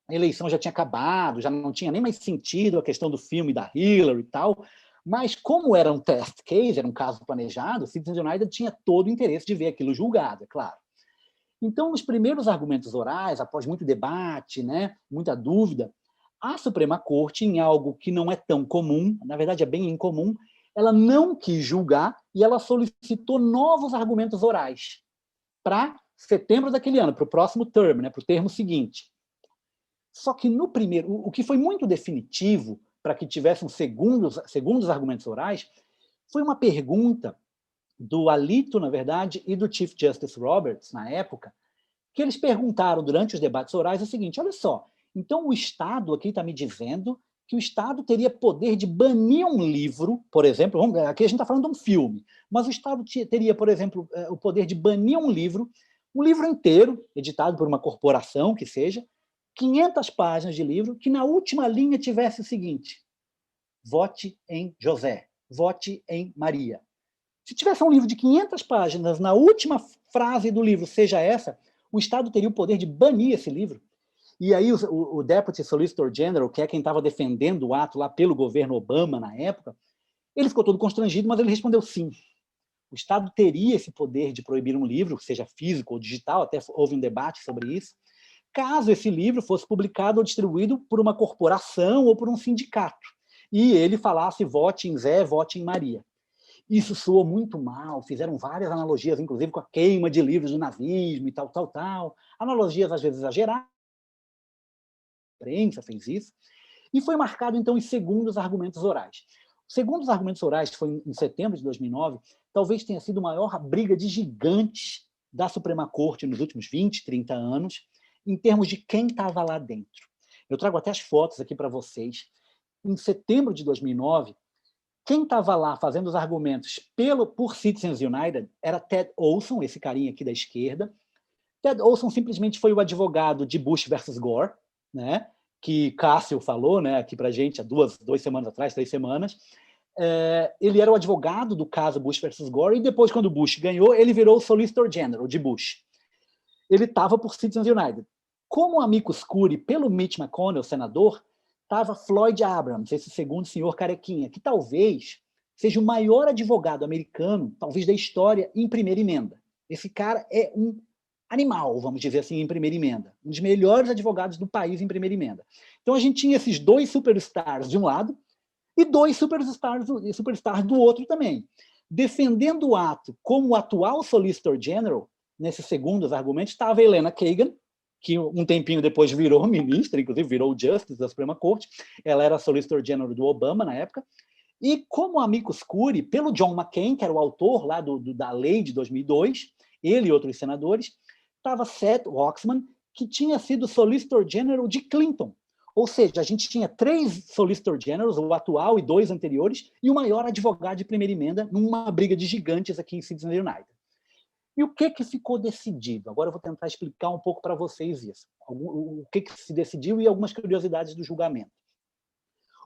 A eleição já tinha acabado, já não tinha nem mais sentido a questão do filme da Hillary e tal, mas como era um test case, era um caso planejado, Citizens United tinha todo o interesse de ver aquilo julgado, é claro. Então, nos primeiros argumentos orais, após muito debate, né, muita dúvida, a Suprema Corte, em algo que não é tão comum, na verdade é bem incomum, ela não quis julgar e ela solicitou novos argumentos orais para setembro daquele ano, para o próximo termo, né, para o termo seguinte. Só que no primeiro, o que foi muito definitivo para que tivessem segundos argumentos orais foi uma pergunta do Alito, na verdade, e do Chief Justice Roberts, na época, que eles perguntaram durante os debates orais o seguinte, olha só, então o Estado aqui está me dizendo que o Estado teria poder de banir um livro, por exemplo, aqui a gente está falando de um filme, mas o Estado teria, por exemplo, o poder de banir um livro inteiro, editado por uma corporação que seja, 500 páginas de livro, que na última linha tivesse o seguinte, vote em José, vote em Maria. Se tivesse um livro de 500 páginas, na última frase do livro seja essa, o Estado teria o poder de banir esse livro. E aí o Deputy Solicitor General, que é quem estava defendendo o ato lá pelo governo Obama na época, ele ficou todo constrangido, mas ele respondeu sim. O Estado teria esse poder de proibir um livro, seja físico ou digital, até houve um debate sobre isso, caso esse livro fosse publicado ou distribuído por uma corporação ou por um sindicato, e ele falasse vote em Zé, vote em Maria. Isso soou muito mal, fizeram várias analogias, inclusive com a queima de livros do nazismo e tal, analogias às vezes exageradas, a imprensa fez isso, e foi marcado então os segundos argumentos orais. Os segundos argumentos orais, que foi em setembro de 2009, talvez tenha sido a maior briga de gigantes da Suprema Corte nos últimos 20, 30 anos, em termos de quem estava lá dentro. Eu trago até as fotos aqui para vocês. Em setembro de 2009, quem estava lá fazendo os argumentos por Citizens United era Ted Olson, esse carinha aqui da esquerda. Ted Olson simplesmente foi o advogado de Bush versus Gore, né, que Cássio falou, né, aqui para a gente há 2 semanas atrás, 3 semanas. Ele era o advogado do caso Bush versus Gore, e depois, quando Bush ganhou, ele virou o Solicitor General de Bush. Ele estava por Citizens United. Como amicus curiae pelo Mitch McConnell, senador, estava Floyd Abrams, esse segundo senhor carequinha, que talvez seja o maior advogado americano, talvez da história, em primeira emenda. Esse cara é um animal, vamos dizer assim, em primeira emenda. Um dos melhores advogados do país em primeira emenda. Então a gente tinha esses 2 superstars de um lado e 2 superstars do outro também. Defendendo o ato como o atual Solicitor General, nesses segundos argumentos, estava a Helena Kagan, que um tempinho depois virou ministra, inclusive virou Justice da Suprema Corte. Ela era Solicitor General do Obama na época. E como amicus curiae, pelo John McCain, que era o autor lá da lei de 2002, ele e outros senadores, estava Seth Waxman, que tinha sido Solicitor General de Clinton. Ou seja, a gente tinha 3 Solicitor Generals, o atual e 2 anteriores, e o maior advogado de primeira emenda, numa briga de gigantes aqui em Citizens United. E o que ficou decidido? Agora eu vou tentar explicar um pouco para vocês isso. O que se decidiu e algumas curiosidades do julgamento.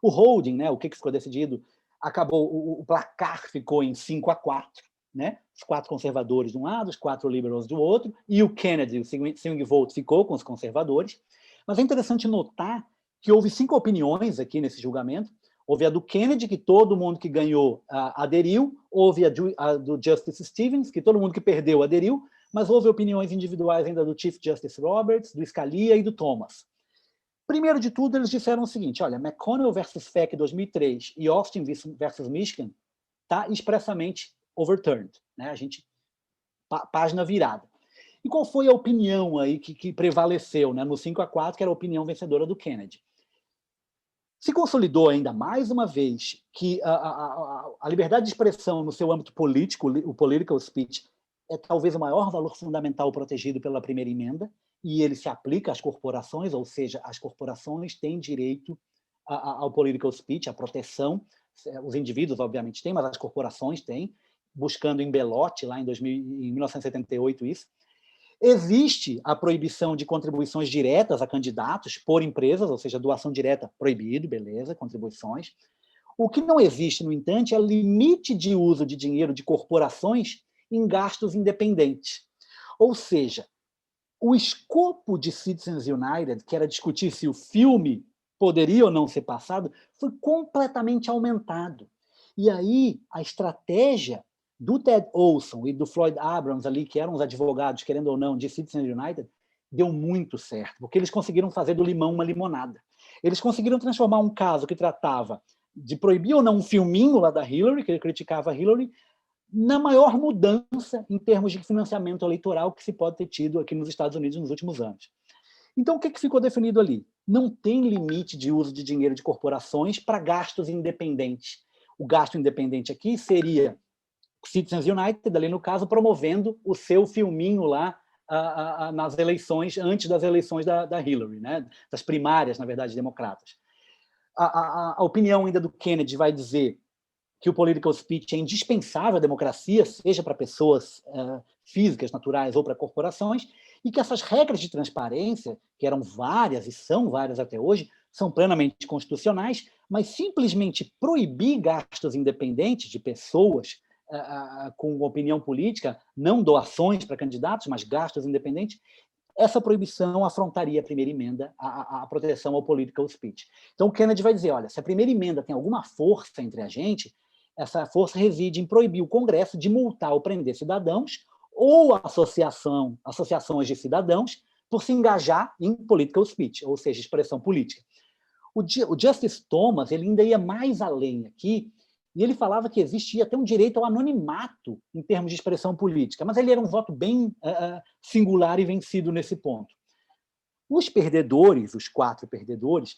O holding, né, o que ficou decidido, acabou, o placar ficou em 5-4, né? Os 4 conservadores de um lado, os 4 liberals do outro, e o Kennedy, o swing vote, ficou com os conservadores. Mas é interessante notar que houve 5 opiniões aqui nesse julgamento. Houve a do Kennedy, que todo mundo que ganhou aderiu. Houve a do Justice Stevens, que todo mundo que perdeu aderiu. Mas houve opiniões individuais ainda do Chief Justice Roberts, do Scalia e do Thomas. Primeiro de tudo, eles disseram o seguinte, olha, McConnell versus Feck 2003 e Austin versus Michigan está expressamente overturned, né? A gente, página virada. E qual foi a opinião aí que prevaleceu, né, no 5-4, que era a opinião vencedora do Kennedy? Se consolidou ainda mais uma vez que a liberdade de expressão no seu âmbito político, o political speech, é talvez o maior valor fundamental protegido pela primeira emenda, e ele se aplica às corporações, ou seja, as corporações têm direito ao political speech, à proteção. Os indivíduos, obviamente, têm, mas as corporações têm, buscando em Belote, lá em 1978, isso. Existe a proibição de contribuições diretas a candidatos por empresas, ou seja, doação direta proibido, beleza, contribuições. O que não existe, no entanto, é limite de uso de dinheiro de corporações em gastos independentes. Ou seja, o escopo de Citizens United, que era discutir se o filme poderia ou não ser passado, foi completamente aumentado. E aí a estratégia do Ted Olson e do Floyd Abrams ali, que eram os advogados, querendo ou não, de Citizens United, deu muito certo, porque eles conseguiram fazer do limão uma limonada. Eles conseguiram transformar um caso que tratava de proibir ou não um filminho lá da Hillary, que ele criticava a Hillary, na maior mudança em termos de financiamento eleitoral que se pode ter tido aqui nos Estados Unidos nos últimos anos. Então, o que ficou definido ali? Não tem limite de uso de dinheiro de corporações para gastos independentes. O gasto independente aqui seria Citizens United, ali no caso, promovendo o seu filminho lá nas eleições, antes das eleições da Hillary, né? Das primárias, na verdade, democratas. A opinião ainda do Kennedy vai dizer que o political speech é indispensável à democracia, seja para pessoas físicas, naturais ou para corporações, e que essas regras de transparência, que eram várias e são várias até hoje, são plenamente constitucionais, mas simplesmente proibir gastos independentes de pessoas com opinião política, não doações para candidatos, mas gastos independentes, essa proibição afrontaria a primeira emenda, a proteção ao political speech. Então, o Kennedy vai dizer, olha, se a primeira emenda tem alguma força entre a gente, essa força reside em proibir o Congresso de multar ou prender cidadãos ou associações de cidadãos por se engajar em political speech, ou seja, expressão política. O Justice Thomas ele ainda ia mais além aqui, e ele falava que existia até um direito ao anonimato em termos de expressão política, mas ele era um voto bem singular e vencido nesse ponto. Os perdedores, os 4 perdedores,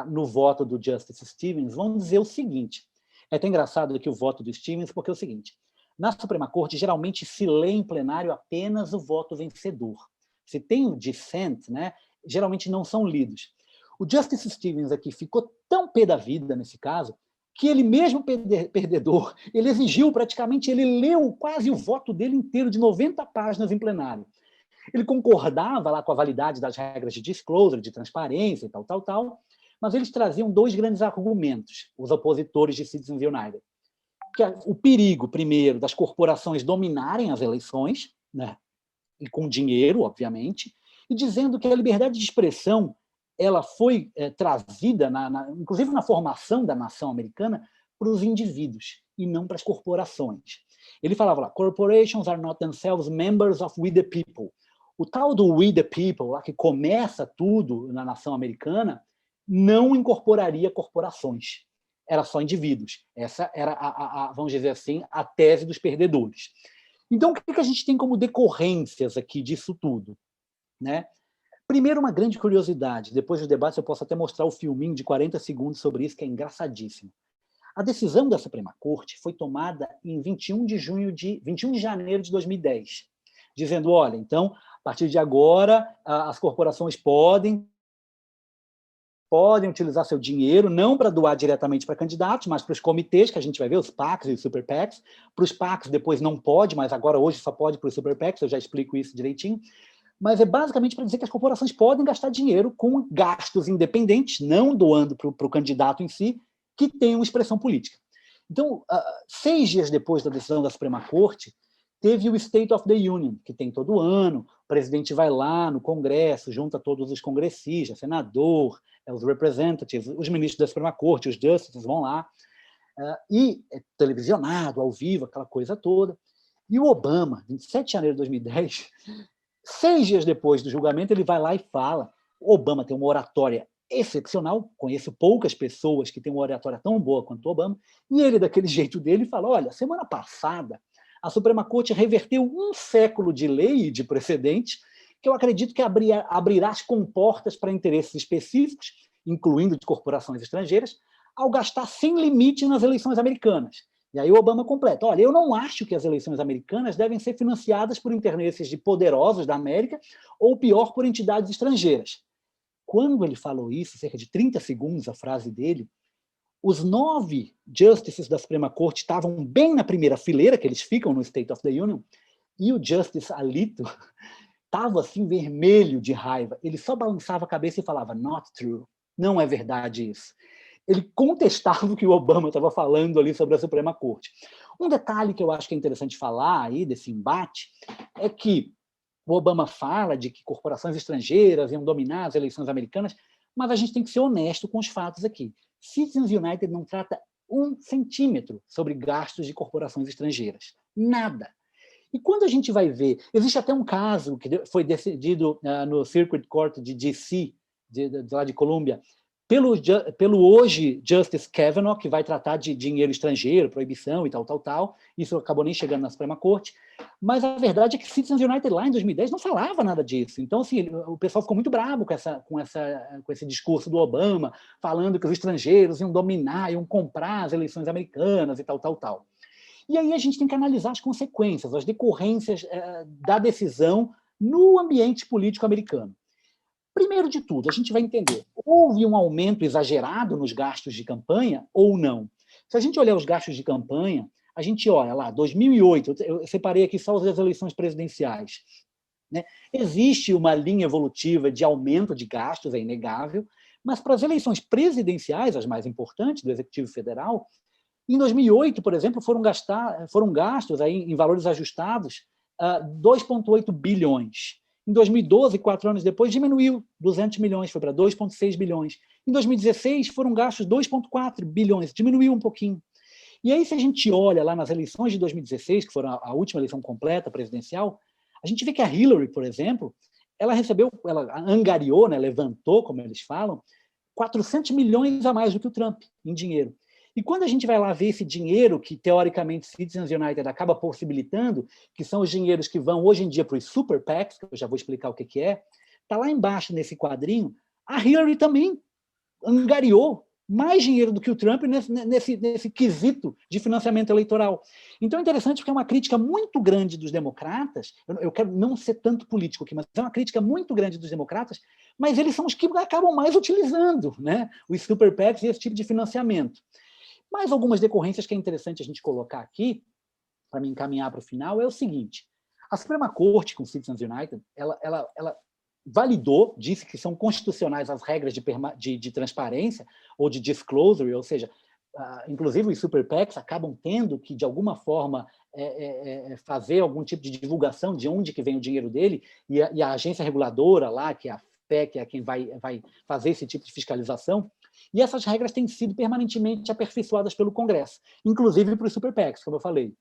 no voto do Justice Stevens, vão dizer o seguinte, é até engraçado aqui o voto do Stevens, porque é o seguinte, na Suprema Corte, geralmente se lê em plenário apenas o voto vencedor. Se tem o dissent, né, geralmente não são lidos. O Justice Stevens aqui ficou tão pé da vida nesse caso, que ele mesmo perdedor, ele exigiu praticamente, ele leu quase o voto dele inteiro, de 90 páginas em plenário. Ele concordava lá com a validade das regras de disclosure, de transparência e tal, mas eles traziam 2 grandes argumentos, os opositores de Citizens United. Que é o perigo, primeiro, das corporações dominarem as eleições, né, e com dinheiro, obviamente, e dizendo que a liberdade de expressão ela foi trazida, inclusive na formação da nação americana, para os indivíduos e não para as corporações. Ele falava lá, corporations are not themselves members of we the people. O tal do we the people, lá que começa tudo na nação americana, não incorporaria corporações. Era só indivíduos. Essa era, vamos dizer assim, a tese dos perdedores. Então, o que a gente tem como decorrências aqui disso tudo, né? Primeiro, uma grande curiosidade. Depois dos debates, eu posso até mostrar o filminho de 40 segundos sobre isso, que é engraçadíssimo. A decisão da Suprema Corte foi tomada em 21 de janeiro de 2010, dizendo, olha, então, a partir de agora, as corporações podem utilizar seu dinheiro, não para doar diretamente para candidatos, mas para os comitês, que a gente vai ver, os PACs e os Super PACs. Para os PACs depois não pode, mas agora hoje só pode para os Super PACs, eu já explico isso direitinho. Mas é basicamente para dizer que as corporações podem gastar dinheiro com gastos independentes, não doando para o candidato em si, que tenham expressão política. Então, 6 dias depois da decisão da Suprema Corte, teve o State of the Union, que tem todo ano, o presidente vai lá no Congresso, junta todos os congressistas, senador, os representatives, os ministros da Suprema Corte, os justices vão lá, e é televisionado, ao vivo, aquela coisa toda. E o Obama, 27 de janeiro de 2010, 6 dias depois do julgamento, ele vai lá e fala, o Obama tem uma oratória excepcional, conheço poucas pessoas que têm uma oratória tão boa quanto o Obama, e ele, daquele jeito dele, fala, olha, semana passada, a Suprema Corte reverteu um século de lei e de precedentes que eu acredito que abrirá as comportas para interesses específicos, incluindo de corporações estrangeiras, ao gastar sem limite nas eleições americanas. E aí o Obama completa, olha, eu não acho que as eleições americanas devem ser financiadas por interesses de poderosos da América ou, pior, por entidades estrangeiras. Quando ele falou isso, cerca de 30 segundos, a frase dele, os 9 justices da Suprema Corte estavam bem na primeira fileira, que eles ficam no State of the Union, e o Justice Alito estava assim vermelho de raiva. Ele só balançava a cabeça e falava, not true, não é verdade isso. Ele contestava o que o Obama estava falando ali sobre a Suprema Corte. Um detalhe que eu acho que é interessante falar aí desse embate é que o Obama fala de que corporações estrangeiras iam dominar as eleições americanas, mas a gente tem que ser honesto com os fatos aqui. Citizens United não trata 1 centímetro sobre gastos de corporações estrangeiras. Nada. E quando a gente vai ver... Existe até um caso que foi decidido no Circuit Court de D.C., lá de Colômbia, pelo hoje Justice Kavanaugh, que vai tratar de dinheiro estrangeiro, proibição e tal. Isso acabou nem chegando na Suprema Corte. Mas a verdade é que Citizens United lá em 2010 não falava nada disso. Então, assim, o pessoal ficou muito bravo com esse discurso do Obama, falando que os estrangeiros iam dominar, iam comprar as eleições americanas e tal. E aí a gente tem que analisar as consequências, as decorrências da decisão no ambiente político americano. Primeiro de tudo, a gente vai entender, houve um aumento exagerado nos gastos de campanha ou não? Se a gente olhar os gastos de campanha, a gente olha lá, 2008, eu separei aqui só as eleições presidenciais, né? Existe uma linha evolutiva de aumento de gastos, é inegável, mas para as eleições presidenciais, as mais importantes do Executivo Federal, em 2008, por exemplo, foram gastos aí, em valores ajustados 2,8 bilhões. Em 2012, 4 anos depois, diminuiu 200 milhões, foi para 2,6 bilhões. Em 2016, foram gastos 2,4 bilhões, diminuiu um pouquinho. E aí, se a gente olha lá nas eleições de 2016, que foram a última eleição completa presidencial, a gente vê que a Hillary, por exemplo, ela angariou, né, levantou, como eles falam, 400 milhões a mais do que o Trump em dinheiro. E quando a gente vai lá ver esse dinheiro que, teoricamente, Citizens United acaba possibilitando, que são os dinheiros que vão, hoje em dia, para os Super PACs, que eu já vou explicar o que é, está lá embaixo, nesse quadrinho, a Hillary também angariou mais dinheiro do que o Trump nesse quesito de financiamento eleitoral. Então é interessante porque é uma crítica muito grande dos democratas, eu quero não ser tanto político aqui, mas é uma crítica muito grande dos democratas, mas eles são os que acabam mais utilizando, né, os Super PACs e esse tipo de financiamento. Mais algumas decorrências que é interessante a gente colocar aqui, para me encaminhar para o final, é o seguinte, a Suprema Corte, com Citizens United, ela validou, disse que são constitucionais as regras de transparência ou de disclosure, ou seja, inclusive os Super PACs acabam tendo que, de alguma forma, fazer algum tipo de divulgação de onde que vem o dinheiro dele, e a agência reguladora lá, que é a FEC, é quem vai fazer esse tipo de fiscalização, e essas regras têm sido permanentemente aperfeiçoadas pelo Congresso, inclusive para os Super PACs, como eu falei.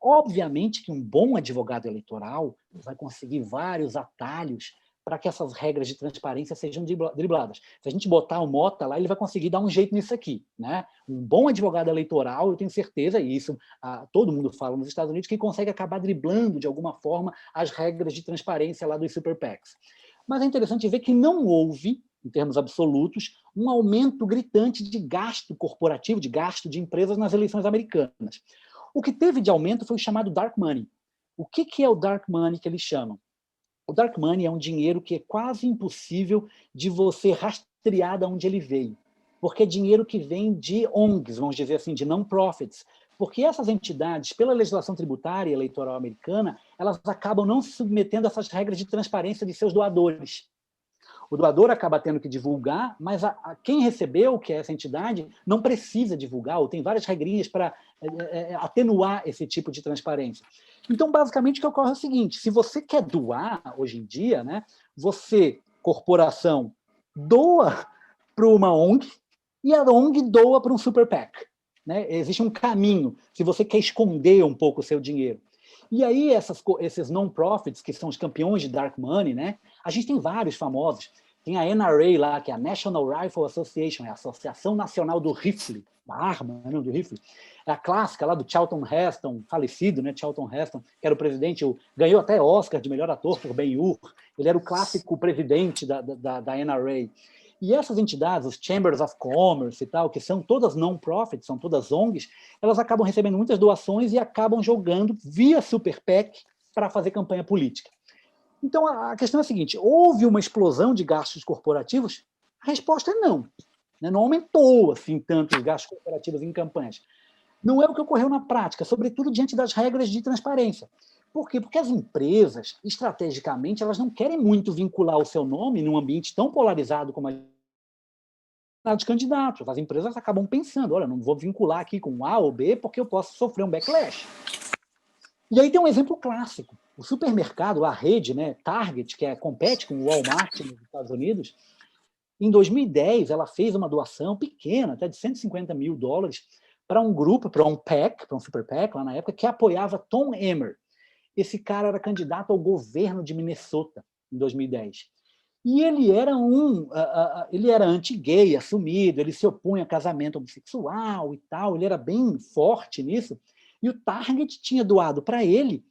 Obviamente que um bom advogado eleitoral vai conseguir vários atalhos para que essas regras de transparência sejam dribladas. Se a gente botar o Mota lá, ele vai conseguir dar um jeito nisso aqui, né? Um bom advogado eleitoral, eu tenho certeza, e isso todo mundo fala nos Estados Unidos, que consegue acabar driblando, de alguma forma, as regras de transparência lá dos super PACs. Mas é interessante ver que não houve, em termos absolutos, um aumento gritante de gasto corporativo, de gasto de empresas nas eleições americanas. O que teve de aumento foi o chamado dark money. O que é o dark money que eles chamam? O dark money é um dinheiro que é quase impossível de você rastrear de onde ele veio, porque é dinheiro que vem de ONGs, vamos dizer assim, de non-profits, porque essas entidades, pela legislação tributária e eleitoral americana, elas acabam não se submetendo a essas regras de transparência de seus doadores. O doador acaba tendo que divulgar, mas quem recebeu, que é essa entidade, não precisa divulgar, ou tem várias regrinhas para atenuar esse tipo de transparência. Então, basicamente, o que ocorre é o seguinte, se você quer doar, hoje em dia, né, você, corporação, doa para uma ONG e a ONG doa para um super PAC. Né? Existe um caminho, se você quer esconder um pouco o seu dinheiro. E aí, esses non-profits, que são os campeões de dark money, né? A gente tem vários famosos. Tem a NRA lá, que é a National Rifle Association, é a Associação Nacional do Rifle, da arma, não do rifle. É a clássica lá do Charlton Heston, falecido, né? Charlton Heston, que era o presidente, ganhou até Oscar de melhor ator por Ben-Hur. Ele era o clássico presidente da NRA. E essas entidades, os Chambers of Commerce e tal, que são todas non-profits, são todas ONGs, elas acabam recebendo muitas doações e acabam jogando via Super PAC para fazer campanha política. Então, a questão é a seguinte, houve uma explosão de gastos corporativos? A resposta é não. Né? Não aumentou assim, tanto os gastos corporativos em campanhas. Não é o que ocorreu na prática, sobretudo diante das regras de transparência. Por quê? Porque as empresas, estrategicamente, elas não querem muito vincular o seu nome num ambiente tão polarizado como a dos candidatos. As empresas acabam pensando, olha, não vou vincular aqui com A ou B porque eu posso sofrer um backlash. E aí tem um exemplo clássico. O supermercado, a rede, né, Target, que compete com o Walmart nos Estados Unidos, em 2010 ela fez uma doação pequena, até de $150 mil, para um grupo, para um PAC, para um super PAC, lá na época, que apoiava Tom Emmer. Esse cara era candidato ao governo de Minnesota, em 2010. E ele era anti-gay, assumido, ele se opunha a casamento homossexual e tal, ele era bem forte nisso, e o Target tinha doado para ele,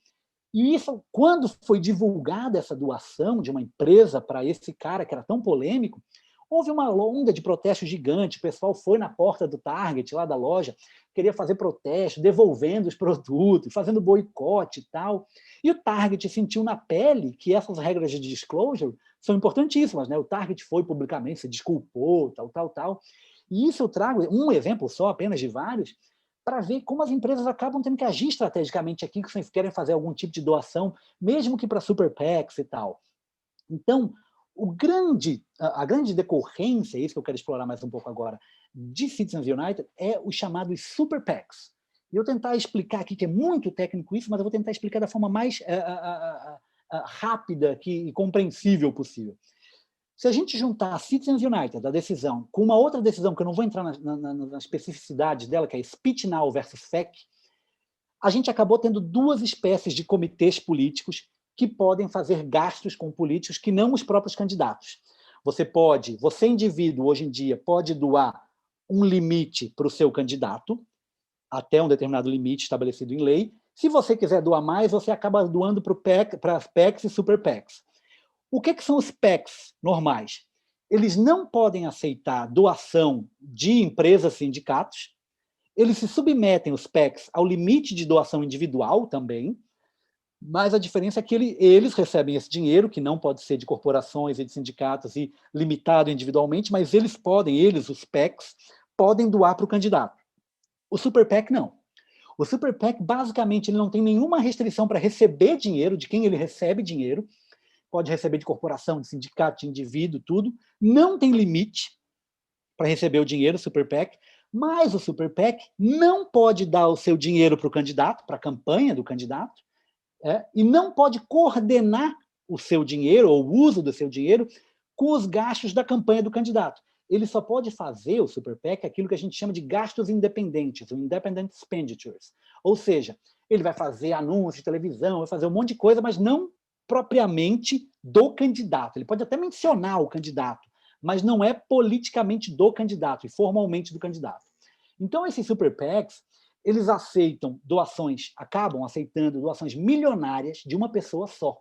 e isso, quando foi divulgada essa doação de uma empresa para esse cara, que era tão polêmico, houve uma onda de protesto gigante, o pessoal foi na porta do Target, lá da loja, queria fazer protesto, devolvendo os produtos, fazendo boicote e tal. E o Target sentiu na pele que essas regras de disclosure são importantíssimas, né? O Target foi publicamente, se desculpou, tal. E isso eu trago um exemplo só, apenas de vários, para ver como as empresas acabam tendo que agir estrategicamente aqui, que vocês querem fazer algum tipo de doação, mesmo que para super PACs e tal. Então, a grande decorrência, isso que eu quero explorar mais um pouco agora, de Citizens United é os chamados Super PACs. E eu tentar explicar aqui, que é muito técnico isso, mas eu vou tentar explicar da forma mais rápida e compreensível possível. Se a gente juntar a Citizens United, a decisão, com uma outra decisão, que eu não vou entrar na especificidade dela, que é Speech Now versus FEC, a gente acabou tendo duas espécies de comitês políticos que podem fazer gastos com políticos que não os próprios candidatos. Você indivíduo, hoje em dia, pode doar um limite para o seu candidato, até um determinado limite estabelecido em lei. Se você quiser doar mais, você acaba doando para as PACs e super PACs. O que são os PACs normais? Eles não podem aceitar doação de empresas, sindicatos, eles se submetem, os PACs, ao limite de doação individual também, mas a diferença é que eles recebem esse dinheiro, que não pode ser de corporações e de sindicatos e limitado individualmente, mas os PACs, podem doar para o candidato. O Super PAC, não. O Super PAC, basicamente, ele não tem nenhuma restrição para receber dinheiro, de quem ele recebe dinheiro, pode receber de corporação, de sindicato, de indivíduo, tudo, não tem limite para receber o dinheiro, o Super PAC, mas o Super PAC não pode dar o seu dinheiro para o candidato, para a campanha do candidato, e não pode coordenar o seu dinheiro, ou o uso do seu dinheiro, com os gastos da campanha do candidato. Ele só pode fazer, o Super PAC, aquilo que a gente chama de gastos independentes, o Independent Expenditures. Ou seja, ele vai fazer anúncios de televisão, vai fazer um monte de coisa, mas não propriamente do candidato. Ele pode até mencionar o candidato, mas não é politicamente do candidato e formalmente do candidato. Então, esses super PACs, eles aceitam doações, acabam aceitando doações milionárias de uma pessoa só,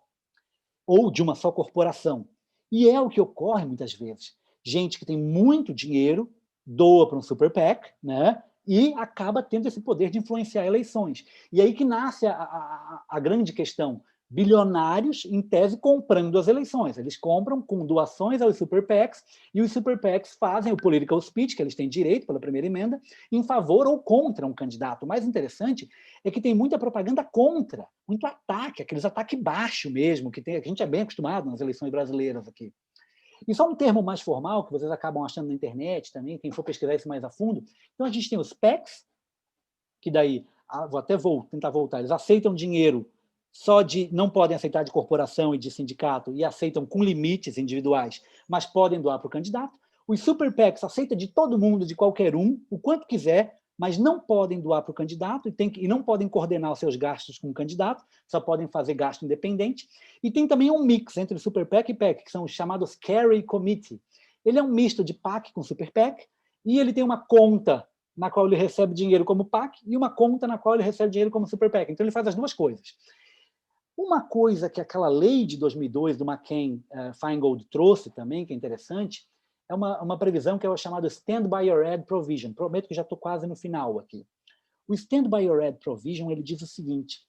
ou de uma só corporação. E é o que ocorre muitas vezes. Gente que tem muito dinheiro doa para um super PAC, né? E acaba tendo esse poder de influenciar eleições. E aí que nasce a grande questão. Bilionários, em tese, comprando as eleições. Eles compram com doações aos super PACs, e os super PACs fazem o political speech, que eles têm direito pela primeira emenda, em favor ou contra um candidato. O mais interessante é que tem muita propaganda contra, muito ataque, aqueles ataques baixos mesmo, que a gente é bem acostumado nas eleições brasileiras aqui. E só um termo mais formal, que vocês acabam achando na internet também, quem for pesquisar isso mais a fundo. Então, a gente tem os PACs, que daí, vou tentar voltar, eles aceitam dinheiro só de, não podem aceitar de corporação e de sindicato, e aceitam com limites individuais, mas podem doar para o candidato. Os super PACs aceitam de todo mundo, de qualquer um, o quanto quiser, mas não podem doar para o candidato e não podem coordenar os seus gastos com o candidato, só podem fazer gasto independente. E tem também um mix entre Super PAC e PAC, que são os chamados Carry Committee. Ele é um misto de PAC com Super PAC, e ele tem uma conta na qual ele recebe dinheiro como PAC e uma conta na qual ele recebe dinheiro como Super PAC. Então, ele faz as duas coisas. Uma coisa que aquela lei de 2002 do McCain-Feingold trouxe também, que é interessante, é uma previsão que é o chamado Stand by Your Ad Provision. Prometo que já estou quase no final aqui. O Stand by Your Ad Provision, ele diz o seguinte: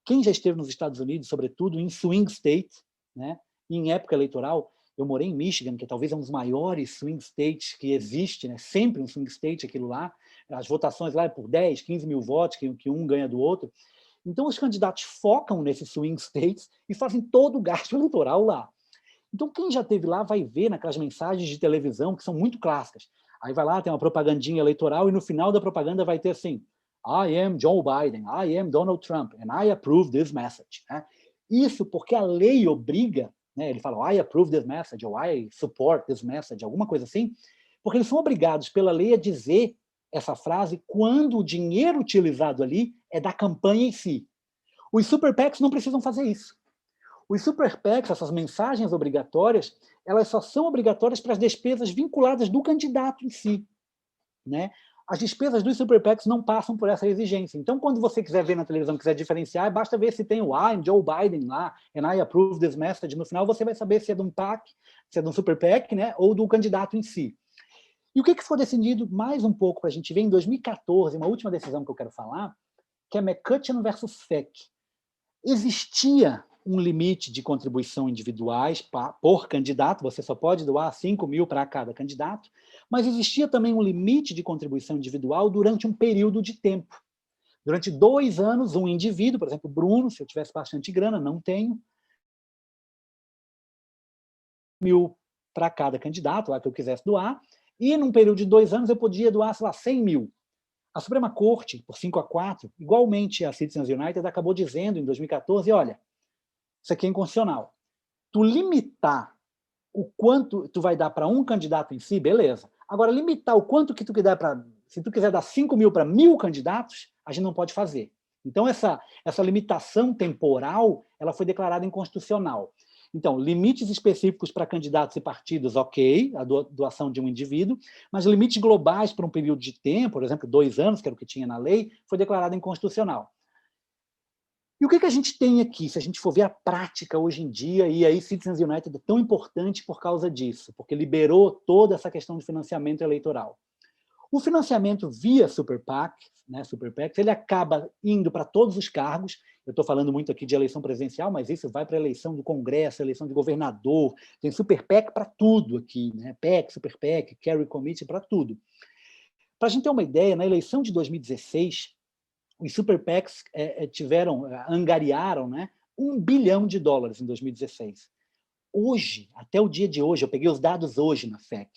quem já esteve nos Estados Unidos, sobretudo em swing state, né, em época eleitoral, eu morei em Michigan, que talvez é um dos maiores swing states que existe, né, sempre um swing state aquilo lá, as votações lá é por 10, 15 mil votos, que um ganha do outro. Então, os candidatos focam nesses swing states e fazem todo o gasto eleitoral lá. Então, quem já esteve lá vai ver naquelas mensagens de televisão que são muito clássicas. Aí vai lá, tem uma propagandinha eleitoral e no final da propaganda vai ter assim: I am Joe Biden, I am Donald Trump, and I approve this message. Isso porque a lei obriga, né, ele fala I approve this message, ou I support this message, alguma coisa assim, porque eles são obrigados pela lei a dizer essa frase quando o dinheiro utilizado ali é da campanha em si. Os super PACs não precisam fazer isso. Os super PACs, essas mensagens obrigatórias, elas só são obrigatórias para as despesas vinculadas do candidato em si, né? As despesas dos super PACs não passam por essa exigência. Então, quando você quiser ver na televisão, quiser diferenciar, basta ver se tem o I'm Joe Biden lá, and I approve this message. No final, você vai saber se é de um PAC, se é de um super PAC, né, ou do candidato em si. E o que foi decidido mais um pouco para a gente ver em 2014, uma última decisão que eu quero falar, que é McCutcheon versus FEC. Existia um limite de contribuição individuais por candidato, você só pode doar 5 mil para cada candidato, mas existia também um limite de contribuição individual durante um período de tempo. Durante 2 anos, um indivíduo, por exemplo, Bruno, se eu tivesse bastante grana, não tenho, 1.000 para cada candidato, lá que eu quisesse doar, e num período de 2 anos eu podia doar, sei lá, 100 mil. A Suprema Corte, por 5-4, igualmente a Citizens United, acabou dizendo em 2014, olha, isso aqui é inconstitucional. Tu limitar o quanto tu vai dar para um candidato em si, beleza. Agora, limitar o quanto que tu quiser para... Se tu quiser dar 5 mil para 1.000 candidatos, a gente não pode fazer. Então, essa limitação temporal, ela foi declarada inconstitucional. Então, limites específicos para candidatos e partidos, ok, a doação de um indivíduo, mas limites globais para um período de tempo, por exemplo, 2 anos, que era o que tinha na lei, foi declarado inconstitucional. E o que a gente tem aqui, se a gente for ver a prática hoje em dia, e aí Citizens United é tão importante por causa disso, porque liberou toda essa questão de financiamento eleitoral. O financiamento via Super PACs, né, Super PACs, ele acaba indo para todos os cargos. Eu estou falando muito aqui de eleição presidencial, mas isso vai para a eleição do Congresso, eleição de governador, tem Super PAC para tudo aqui, né? PAC, Super PAC, Carry Committee, para tudo. Para a gente ter uma ideia, na eleição de 2016, os Super PACs angariaram, né, $1 bilhão em 2016. Hoje, até o dia de hoje, eu peguei os dados hoje na FEC,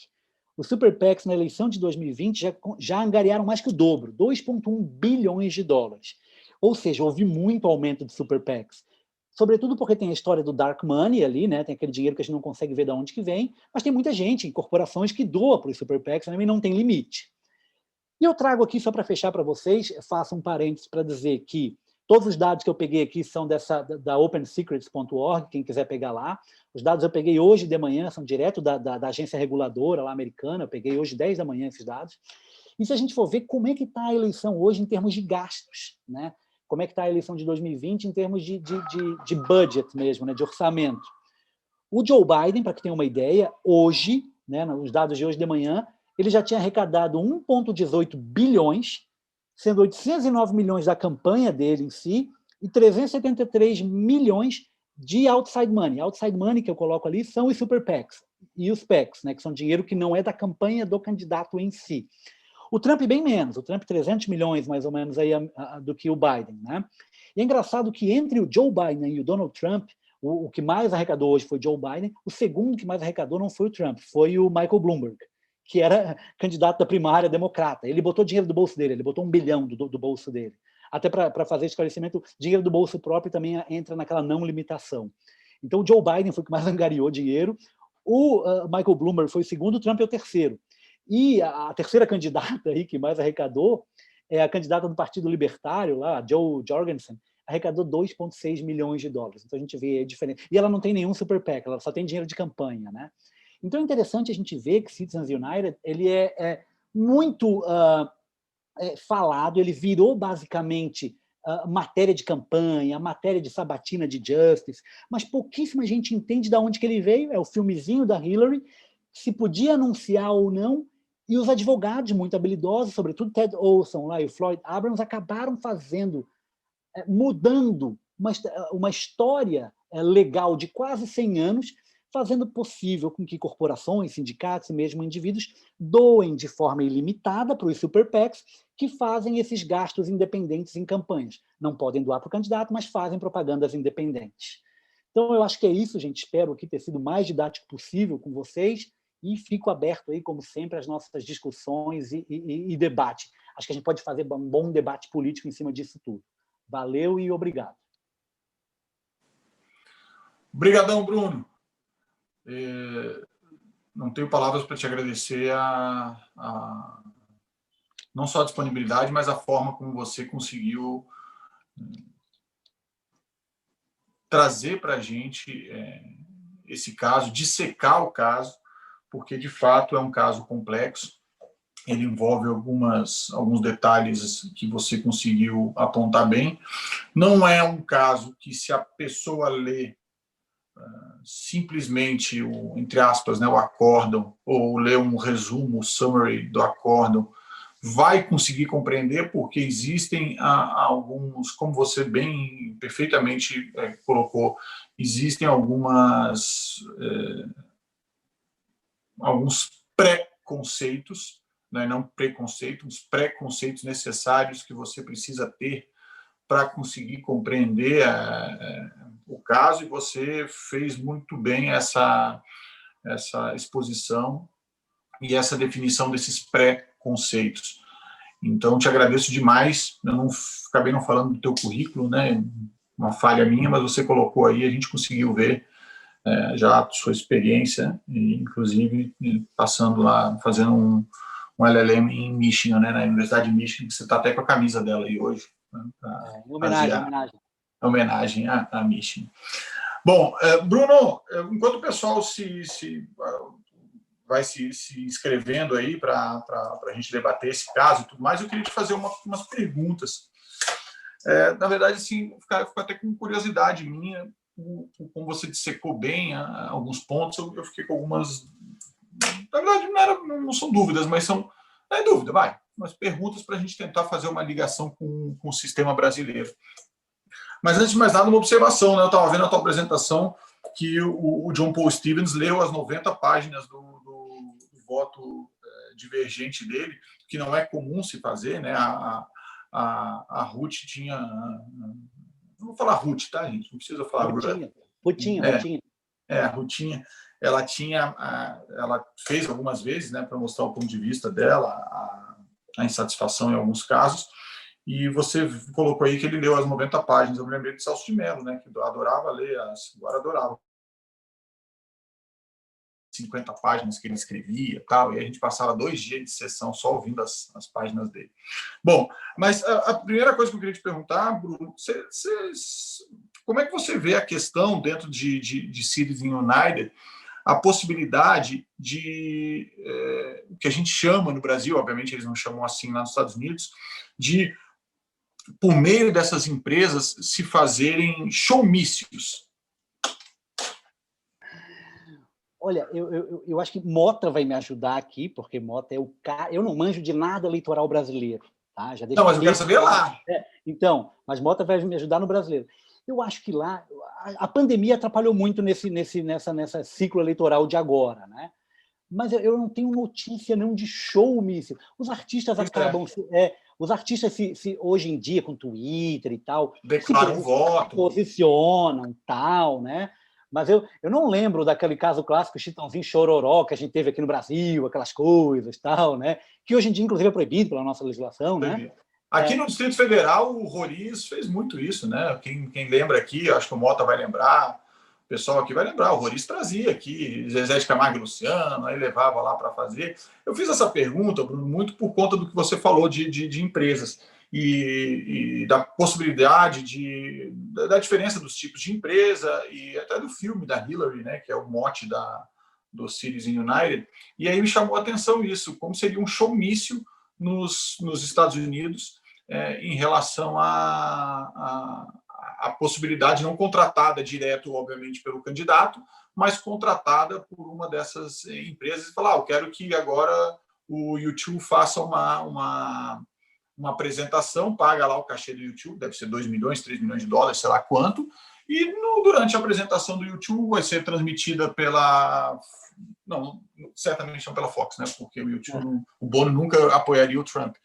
os Super PACs na eleição de 2020 já angariaram mais que o dobro, $2,1 bilhões. Ou seja, houve muito aumento de Super PACs. Sobretudo porque tem a história do dark money ali, né? Tem aquele dinheiro que a gente não consegue ver de onde que vem, mas tem muita gente, corporações que doa para os Super PACs e não tem limite. E eu trago aqui, só para fechar para vocês, faço um parênteses para dizer que Todos os dados que eu peguei aqui são da opensecrets.org, quem quiser pegar lá. Os dados eu peguei hoje de manhã, são direto da agência reguladora lá americana, eu peguei hoje 10 da manhã esses dados. E se a gente for ver como é que está a eleição hoje em termos de gastos, né? Como é que está a eleição de 2020 em termos de budget mesmo, né? De orçamento. O Joe Biden, para que tenha uma ideia, hoje, né, os dados de hoje de manhã, ele já tinha arrecadado 1,18 bilhões, sendo 809 milhões da campanha dele em si e 373 milhões de outside money. Outside money que eu coloco ali são os super PACs e os PACs, né, que são dinheiro que não é da campanha do candidato em si. O Trump bem menos, o Trump 300 milhões mais ou menos aí do que o Biden, né? E é engraçado que entre o Joe Biden e o Donald Trump, o que mais arrecadou hoje foi Joe Biden, o segundo que mais arrecadou não foi o Trump, foi o Michael Bloomberg, que era candidato da primária democrata. Ele botou dinheiro do bolso dele, ele botou 1 bilhão do bolso dele. Até para fazer esclarecimento, dinheiro do bolso próprio também entra naquela não limitação. Então, o Joe Biden foi o que mais angariou dinheiro, o Michael Bloomberg foi o segundo, o Trump é o terceiro. E a terceira candidata aí que mais arrecadou é a candidata do Partido Libertário, lá, a Jo Jorgensen, arrecadou 2,6 milhões de dólares. Então, a gente vê a diferença. E ela não tem nenhum super PAC, ela só tem dinheiro de campanha, né? Então, é interessante a gente ver que Citizens United ele é muito falado, ele virou basicamente matéria de campanha, matéria de sabatina de Justice, mas pouquíssima gente entende de onde que ele veio, é o filmezinho da Hillary, se podia anunciar ou não, e os advogados muito habilidosos, sobretudo Ted Olson lá, e o Floyd Abrams, acabaram mudando uma história legal de quase 100 anos, fazendo possível com que corporações, sindicatos e mesmo indivíduos doem de forma ilimitada para os super PACs que fazem esses gastos independentes em campanhas. Não podem doar para o candidato, mas fazem propagandas independentes. Então, eu acho que é isso, gente. Espero aqui ter sido o mais didático possível com vocês e fico aberto aí, como sempre, às nossas discussões e debate. Acho que a gente pode fazer um bom debate político em cima disso tudo. Valeu e obrigado. Obrigadão, Bruno. Não tenho palavras para te agradecer não só a disponibilidade, mas a forma como você conseguiu trazer para a gente esse caso, dissecar o caso, porque, de fato, é um caso complexo. Ele envolve alguns detalhes que você conseguiu apontar bem. Não é um caso que, se a pessoa lê simplesmente, entre aspas, né, o acórdão, ou ler um resumo, o summary do acórdão, vai conseguir compreender, porque existem alguns, como você bem perfeitamente colocou, existem alguns pré-conceitos, né, não preconceitos, pré-conceitos necessários que você precisa ter para conseguir compreender o caso, e você fez muito bem essa exposição e essa definição desses pré-conceitos. Então, te agradeço demais. Eu acabei não falando do teu currículo, né? Uma falha minha, mas você colocou aí, a gente conseguiu ver já a sua experiência, inclusive passando lá, fazendo um LLM em Michigan, né? Na Universidade de Michigan, que você está até com a camisa dela aí hoje. Homenagem a Michigan. Bom, Bruno, enquanto o pessoal vai se inscrevendo aí para a gente debater esse caso e tudo mais, eu queria te fazer umas perguntas. Na verdade, assim, fico até com curiosidade minha, como você dissecou bem alguns pontos, eu fiquei com algumas... Na verdade, não são dúvidas, mas são... Não é dúvida, vai. Umas perguntas para a gente tentar fazer uma ligação com o sistema brasileiro. Mas, antes de mais nada, uma observação, né? Eu estava vendo a tua apresentação que o John Paul Stevens leu as 90 páginas do voto divergente dele, que não é comum se fazer, né? A Ruth tinha... Não vou falar Ruth, tá, gente? Não precisa falar Rutinha. A Rutinha, ela fez algumas vezes, né, para mostrar o ponto de vista dela, a insatisfação em alguns casos, e você colocou aí que ele leu as 90 páginas. Eu me lembrei de Celso de Mello, né, que adorava ler, agora adorava 50 páginas que ele escrevia e tal, e a gente passava 2 dias de sessão só ouvindo as páginas dele. Bom, mas a primeira coisa que eu queria te perguntar, Bruno, como é que você vê a questão dentro de Citizen United, a possibilidade de, o que a gente chama no Brasil, obviamente eles não chamam assim lá nos Estados Unidos, de, por meio dessas empresas, se fazerem showmícios? Olha, eu acho que Mota vai me ajudar aqui, porque Mota é o cara... Eu não manjo de nada eleitoral brasileiro. Tá? Já não, mas eu quero saber lá. Então, mas Mota vai me ajudar no brasileiro. Eu acho que lá a pandemia atrapalhou muito nessa ciclo eleitoral de agora, né? Mas eu não tenho notícia não de showmício. Os artistas acabam... os artistas hoje em dia, com Twitter e tal... Declaram voto. Se posicionam, tal, né? Mas eu não lembro daquele caso clássico Chitãozinho Chororó que a gente teve aqui no Brasil, aquelas coisas, tal, né? Que hoje em dia, inclusive, é proibido pela nossa legislação, né? Aqui no Distrito Federal, o Roriz fez muito isso, né? Quem lembra aqui, acho que o Mota vai lembrar, o pessoal aqui vai lembrar, o Roriz trazia aqui Zezé de Camargo e Luciano, aí levava lá para fazer. Eu fiz essa pergunta, Bruno, muito por conta do que você falou de empresas e da possibilidade da diferença dos tipos de empresa e até do filme da Hillary, né? Que é o mote do Citizen United. E aí me chamou a atenção isso, como seria um showmício nos Estados Unidos, em relação à possibilidade não contratada direto, obviamente, pelo candidato, mas contratada por uma dessas empresas e falar, eu quero que agora o YouTube faça uma apresentação, paga lá o cachê do YouTube, deve ser 2 milhões, 3 milhões de dólares, sei lá quanto, e durante a apresentação do YouTube vai ser transmitida pela... Não, certamente não pela Fox, né? Porque o YouTube, o Bono nunca apoiaria o Trump.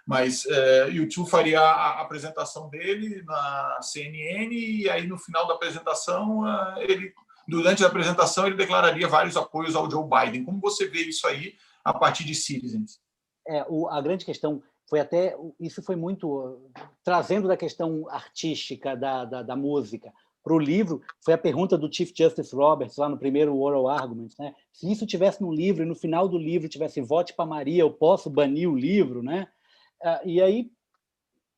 Mas o YouTube faria a apresentação dele na CNN e aí no final da apresentação, durante a apresentação, ele declararia vários apoios ao Joe Biden. Como você vê isso aí a partir de Citizens? A grande questão foi até... Isso foi muito... Trazendo da questão artística da música para o livro, foi a pergunta do Chief Justice Roberts, lá no primeiro Oral Arguments, né? Se isso tivesse no livro, e no final do livro tivesse vote para Maria, eu posso banir o livro, né? E aí,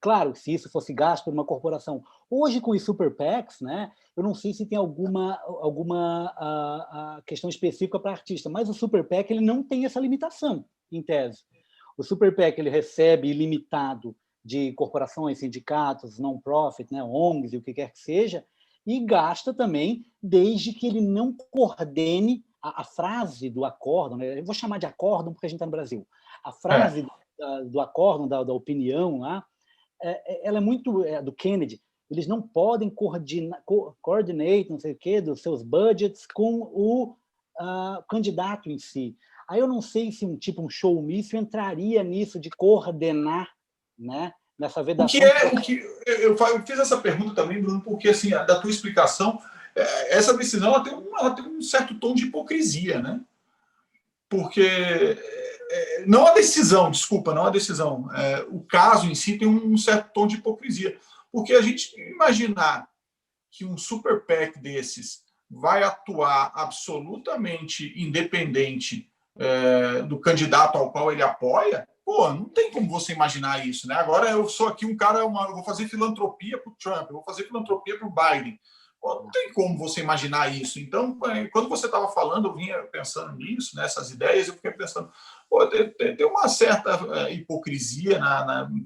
claro, se isso fosse gasto por uma corporação. Hoje, com os Super PACs, né, eu não sei se tem alguma questão específica para artista, mas o Super PAC ele não tem essa limitação, em tese. O Super PAC ele recebe ilimitado de corporações, sindicatos, non-profit, né, ONGs e o que quer que seja, e gasta também, desde que ele não coordene a frase do acórdão, né? Eu vou chamar de acórdão porque a gente está no Brasil. A frase do acórdão, da opinião lá, ela é muito do Kennedy. Eles não podem coordinate, não sei o quê, dos seus budgets com o candidato em si. Aí eu não sei se um showmício entraria nisso de coordenar, né? Nessa vedação. Eu fiz essa pergunta também, Bruno, porque assim, da tua explicação, essa decisão ela tem um certo tom de hipocrisia, né? Porque não a decisão, desculpa, não a decisão, o caso em si tem um certo tom de hipocrisia, porque a gente imaginar que um Super PAC desses vai atuar absolutamente independente do candidato ao qual ele apoia, pô, não tem como você imaginar isso, né? Agora eu sou aqui um cara, eu vou fazer filantropia para o Trump, eu vou fazer filantropia para o Biden. Pô, não tem como você imaginar isso. Então, quando você estava falando, eu vinha pensando nisso, nessas ideias, eu fiquei pensando, pô, tem uma certa hipocrisia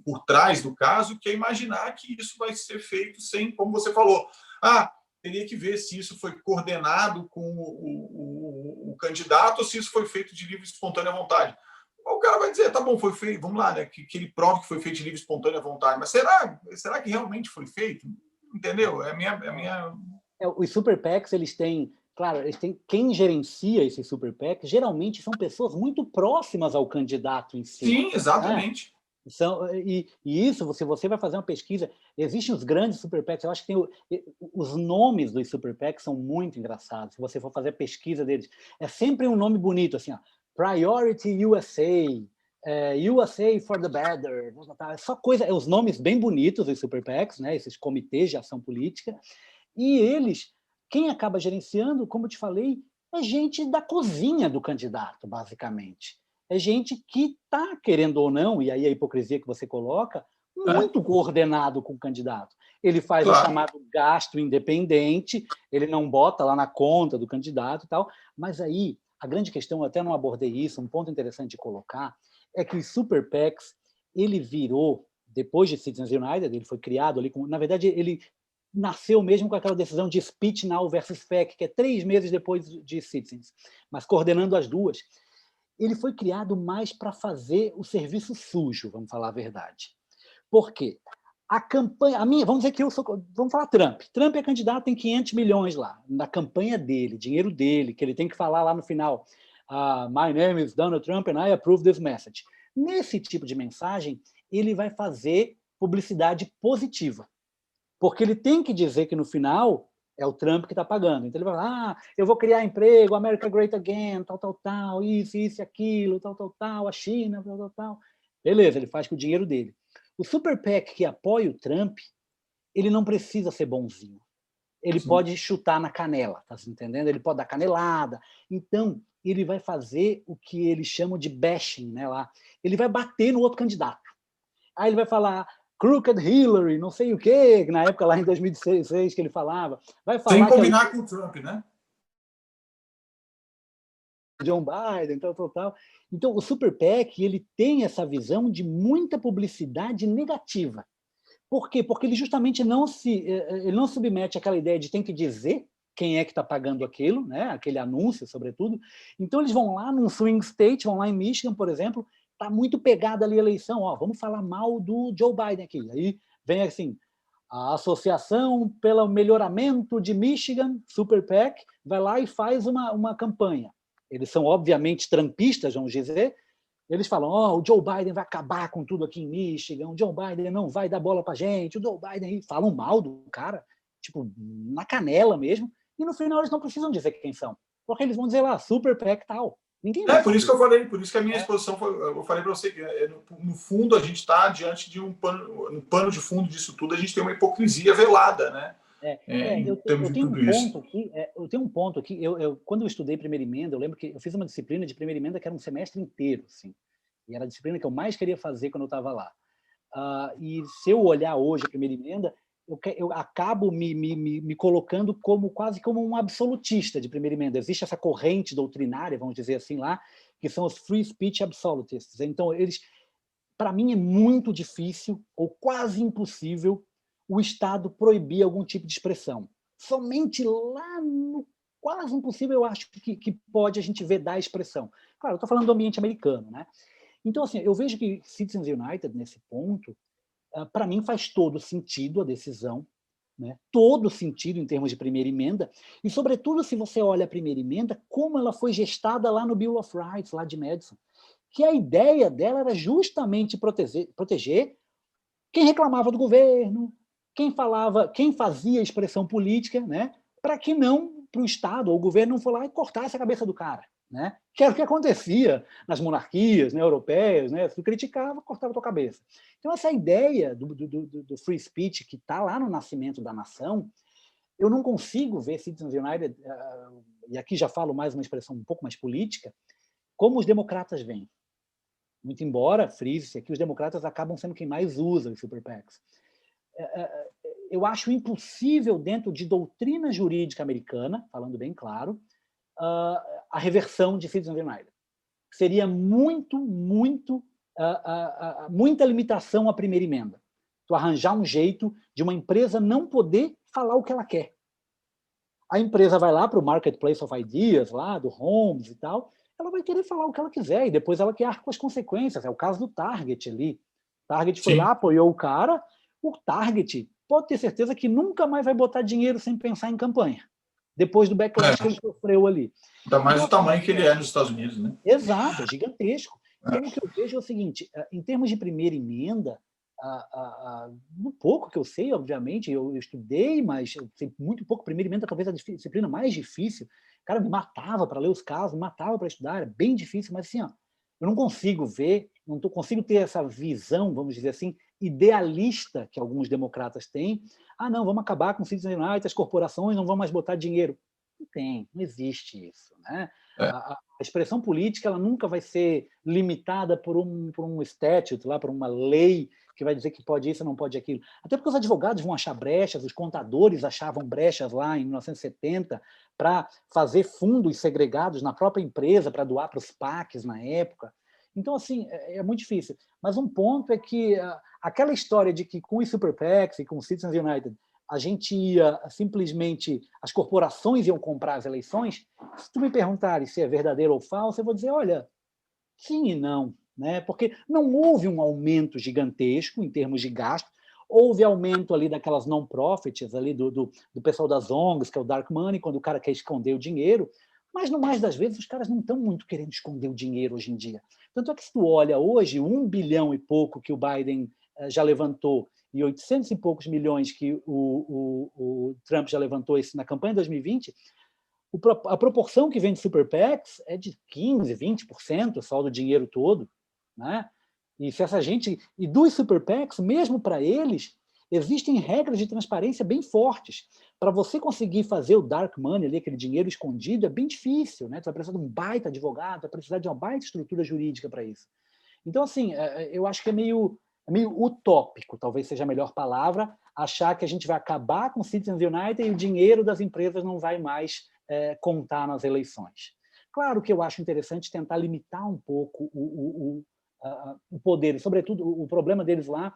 por trás do caso, que é imaginar que isso vai ser feito sem, como você falou, teria que ver se isso foi coordenado com o candidato ou se isso foi feito de livre e espontânea vontade. O cara vai dizer, tá bom, foi feito, vamos lá, né, que ele prove que foi feito de livre e espontânea vontade, mas será que realmente foi feito? Entendeu? É a minha... Os Super PACs, eles têm quem gerencia esses Super PACs, geralmente são pessoas muito próximas ao candidato em si. Sim, exatamente. Né? E isso, se você vai fazer uma pesquisa, existem os grandes Super PACs, eu acho que os nomes dos Super PACs são muito engraçados, se você for fazer a pesquisa deles. É sempre um nome bonito, assim, ó, Priority USA, USA for the Better, é só coisa, os nomes bem bonitos dos Super PACs, né, esses comitês de ação política, e eles, quem acaba gerenciando, como eu te falei, é gente da cozinha do candidato, basicamente. É gente que está, querendo ou não, e aí a hipocrisia que você coloca, muito coordenado com o candidato. Ele faz o chamado gasto independente, ele não bota lá na conta do candidato e tal, mas aí a grande questão, eu até não abordei isso, um ponto interessante de colocar, é que os Super PACs, ele virou, depois de Citizens United, ele foi criado ali, na verdade, ele nasceu mesmo com aquela decisão de Speech Now versus PAC, que é 3 meses depois de Citizens, mas coordenando as duas. Ele foi criado mais para fazer o serviço sujo, vamos falar a verdade. Por quê? A campanha, vamos dizer que vamos falar Trump. Trump é candidato, tem 500 milhões lá, na campanha dele, dinheiro dele, que ele tem que falar lá no final, My name is Donald Trump and I approve this message. Nesse tipo de mensagem, ele vai fazer publicidade positiva, porque ele tem que dizer que no final é o Trump que está pagando. Então ele vai falar, eu vou criar emprego, America Great Again, tal, isso e aquilo, tal, a China, tal. Beleza, ele faz com o dinheiro dele. O Super PAC que apoia o Trump, ele não precisa ser bonzinho. Ele pode chutar na canela, tá entendendo? Ele pode dar canelada. Então, ele vai fazer o que eles chamam de bashing, né, lá. Ele vai bater no outro candidato. Aí ele vai falar Crooked Hillary, não sei o quê, na época lá em 2016 que ele falava. Vai falar sem combinar com o Trump, né? John Biden, tal. Então, o Super PAC, ele tem essa visão de muita publicidade negativa. Por quê? Porque ele justamente não submete àquela ideia de tem que dizer quem é que está pagando aquilo, né? Aquele anúncio, sobretudo. Então, eles vão lá num swing state, vão lá em Michigan, por exemplo, está muito pegada ali a eleição, vamos falar mal do Joe Biden aqui. Aí vem assim, a Associação pelo Melhoramento de Michigan, Super PAC, vai lá e faz uma campanha. Eles são, obviamente, trumpistas, vamos dizer. Eles falam, o Joe Biden vai acabar com tudo aqui em Michigan, o Joe Biden não vai dar bola pra gente, o Joe Biden... Falam mal do cara, tipo, na canela mesmo, e no final eles não precisam dizer quem são, porque eles vão dizer lá, Super PAC tal. Ninguém vai por isso que eu falei, por isso que a minha exposição foi, eu falei para você que no fundo a gente está diante de um pano de fundo disso tudo, a gente tem uma hipocrisia velada, né? Eu tenho um ponto aqui. Quando eu estudei primeira emenda, eu lembro que eu fiz uma disciplina de primeira emenda que era um semestre inteiro, assim, e era a disciplina que eu mais queria fazer quando eu estava lá. E se eu olhar hoje a primeira emenda, eu acabo me colocando quase como um absolutista de primeira emenda. Existe essa corrente doutrinária, vamos dizer assim lá, que são os free speech absolutists. Então, para mim é muito difícil ou quase impossível o Estado proibir algum tipo de expressão. Somente lá no quase impossível eu acho que pode a gente vedar a expressão. Claro, eu estou falando do ambiente americano, né? Então, assim, eu vejo que Citizens United, nesse ponto, para mim faz todo sentido a decisão, né? Todo sentido em termos de primeira emenda, e, sobretudo, se você olha a primeira emenda, como ela foi gestada lá no Bill of Rights, lá de Madison, que a ideia dela era justamente proteger quem reclamava do governo, quem fazia expressão política, né, para que não, para o Estado ou o governo não for lá e cortasse a cabeça do cara, né, que era o que acontecia nas monarquias, né, europeias, né, se tu criticava, cortava a tua cabeça. Então, essa ideia do free speech que está lá no nascimento da nação, eu não consigo ver Citizens United, e aqui já falo mais uma expressão um pouco mais política, como os democratas veem. Muito embora, frise-se aqui, os democratas acabam sendo quem mais usa os super PACs. Eu acho impossível, dentro de doutrina jurídica americana, falando bem claro, a reversão de Citizens United. Seria muita limitação à primeira emenda. Tu arranjar um jeito de uma empresa não poder falar o que ela quer. A empresa vai lá para o Marketplace of Ideas, lá do Holmes e tal, ela vai querer falar o que ela quiser e depois ela quer arcar com as consequências. É o caso do Target ali. Target foi lá, apoiou o cara. O Target pode ter certeza que nunca mais vai botar dinheiro sem pensar em campanha, depois do backlash que ele sofreu ali. Ainda mais o tamanho que ele é nos Estados Unidos, né? Exato, é gigantesco. Então, o que eu vejo é o seguinte, em termos de primeira emenda, no pouco que eu sei, obviamente, eu estudei, mas eu sei muito pouco. Primeira emenda talvez a disciplina mais difícil. O cara me matava para ler os casos, me matava para estudar, era bem difícil, mas assim, eu não consigo ver, não consigo ter essa visão, vamos dizer assim, idealista que alguns democratas têm. Não, vamos acabar com o Citizens United, as corporações não vão mais botar dinheiro. Não tem, não existe isso, né? É. A expressão política ela nunca vai ser limitada por um statute, lá, por uma lei que vai dizer que pode isso ou não pode aquilo. Até porque os advogados vão achar brechas, os contadores achavam brechas lá em 1970 para fazer fundos segregados na própria empresa, para doar para os PACs na época. Então, assim, é muito difícil. Mas um ponto é que aquela história de que com os Super PACs e com o Citizens United a gente ia simplesmente, as corporações iam comprar as eleições, se tu me perguntares se é verdadeiro ou falso, eu vou dizer, olha, sim e não, né? Porque não houve um aumento gigantesco em termos de gasto, houve aumento ali daquelas non-profits, ali do pessoal das ONGs, que é o dark money, quando o cara quer esconder o dinheiro, mas no mais das vezes os caras não estão muito querendo esconder o dinheiro hoje em dia. Tanto é que se tu olha hoje, 1 bilhão e pouco que o Biden já levantou e 800 e poucos milhões que o Trump já levantou isso na campanha de 2020, a proporção que vem de Super PACs é de 15%, 20% só do dinheiro todo, né? E se essa gente... E dos Super PACs, mesmo para eles, existem regras de transparência bem fortes. Para você conseguir fazer o dark money, ali, aquele dinheiro escondido, é bem difícil, né? Você vai precisar de um baita advogado, vai precisar de uma baita estrutura jurídica para isso. Então, assim, eu acho que é meio utópico, talvez seja a melhor palavra, achar que a gente vai acabar com o Citizens United e o dinheiro das empresas não vai mais contar nas eleições. Claro que eu acho interessante tentar limitar um pouco o poder, e, sobretudo, o problema deles lá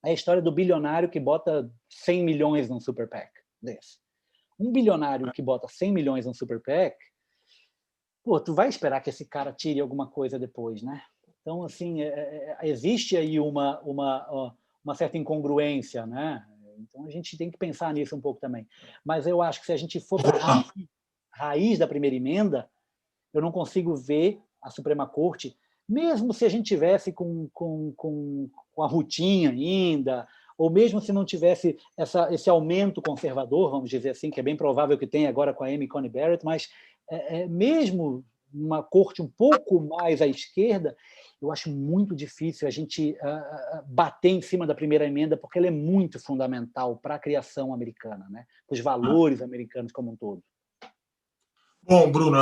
é a história do bilionário que bota 100 milhões num Super PAC desse. Um bilionário que bota 100 milhões num Super PAC, pô, tu vai esperar que esse cara tire alguma coisa depois, né? Então, assim, existe aí uma certa incongruência, né? Então, a gente tem que pensar nisso um pouco também. Mas eu acho que se a gente for para a raiz da primeira emenda, eu não consigo ver a Suprema Corte, mesmo se a gente tivesse com a Rutinha ainda, ou mesmo se não tivesse esse aumento conservador, vamos dizer assim, que é bem provável que tenha agora com a Amy Coney Barrett, mas mesmo uma corte um pouco mais à esquerda, eu acho muito difícil a gente bater em cima da primeira emenda, porque ela é muito fundamental para a criação americana, né? Os valores americanos como um todo. Bom, Bruno,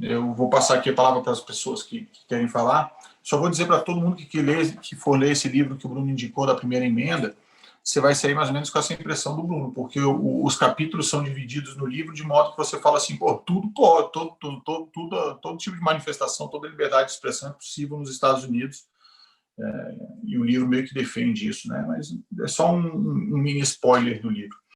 eu vou passar aqui a palavra para as pessoas que querem falar. Só vou dizer para todo mundo que for ler esse livro que o Bruno indicou da primeira emenda, você vai sair mais ou menos com essa impressão do Bruno, porque os capítulos são divididos no livro de modo que você fala assim, pô, tudo pode, todo tipo de manifestação, toda liberdade de expressão é possível nos Estados Unidos, e o livro meio que defende isso, né? Mas é só um mini spoiler do livro.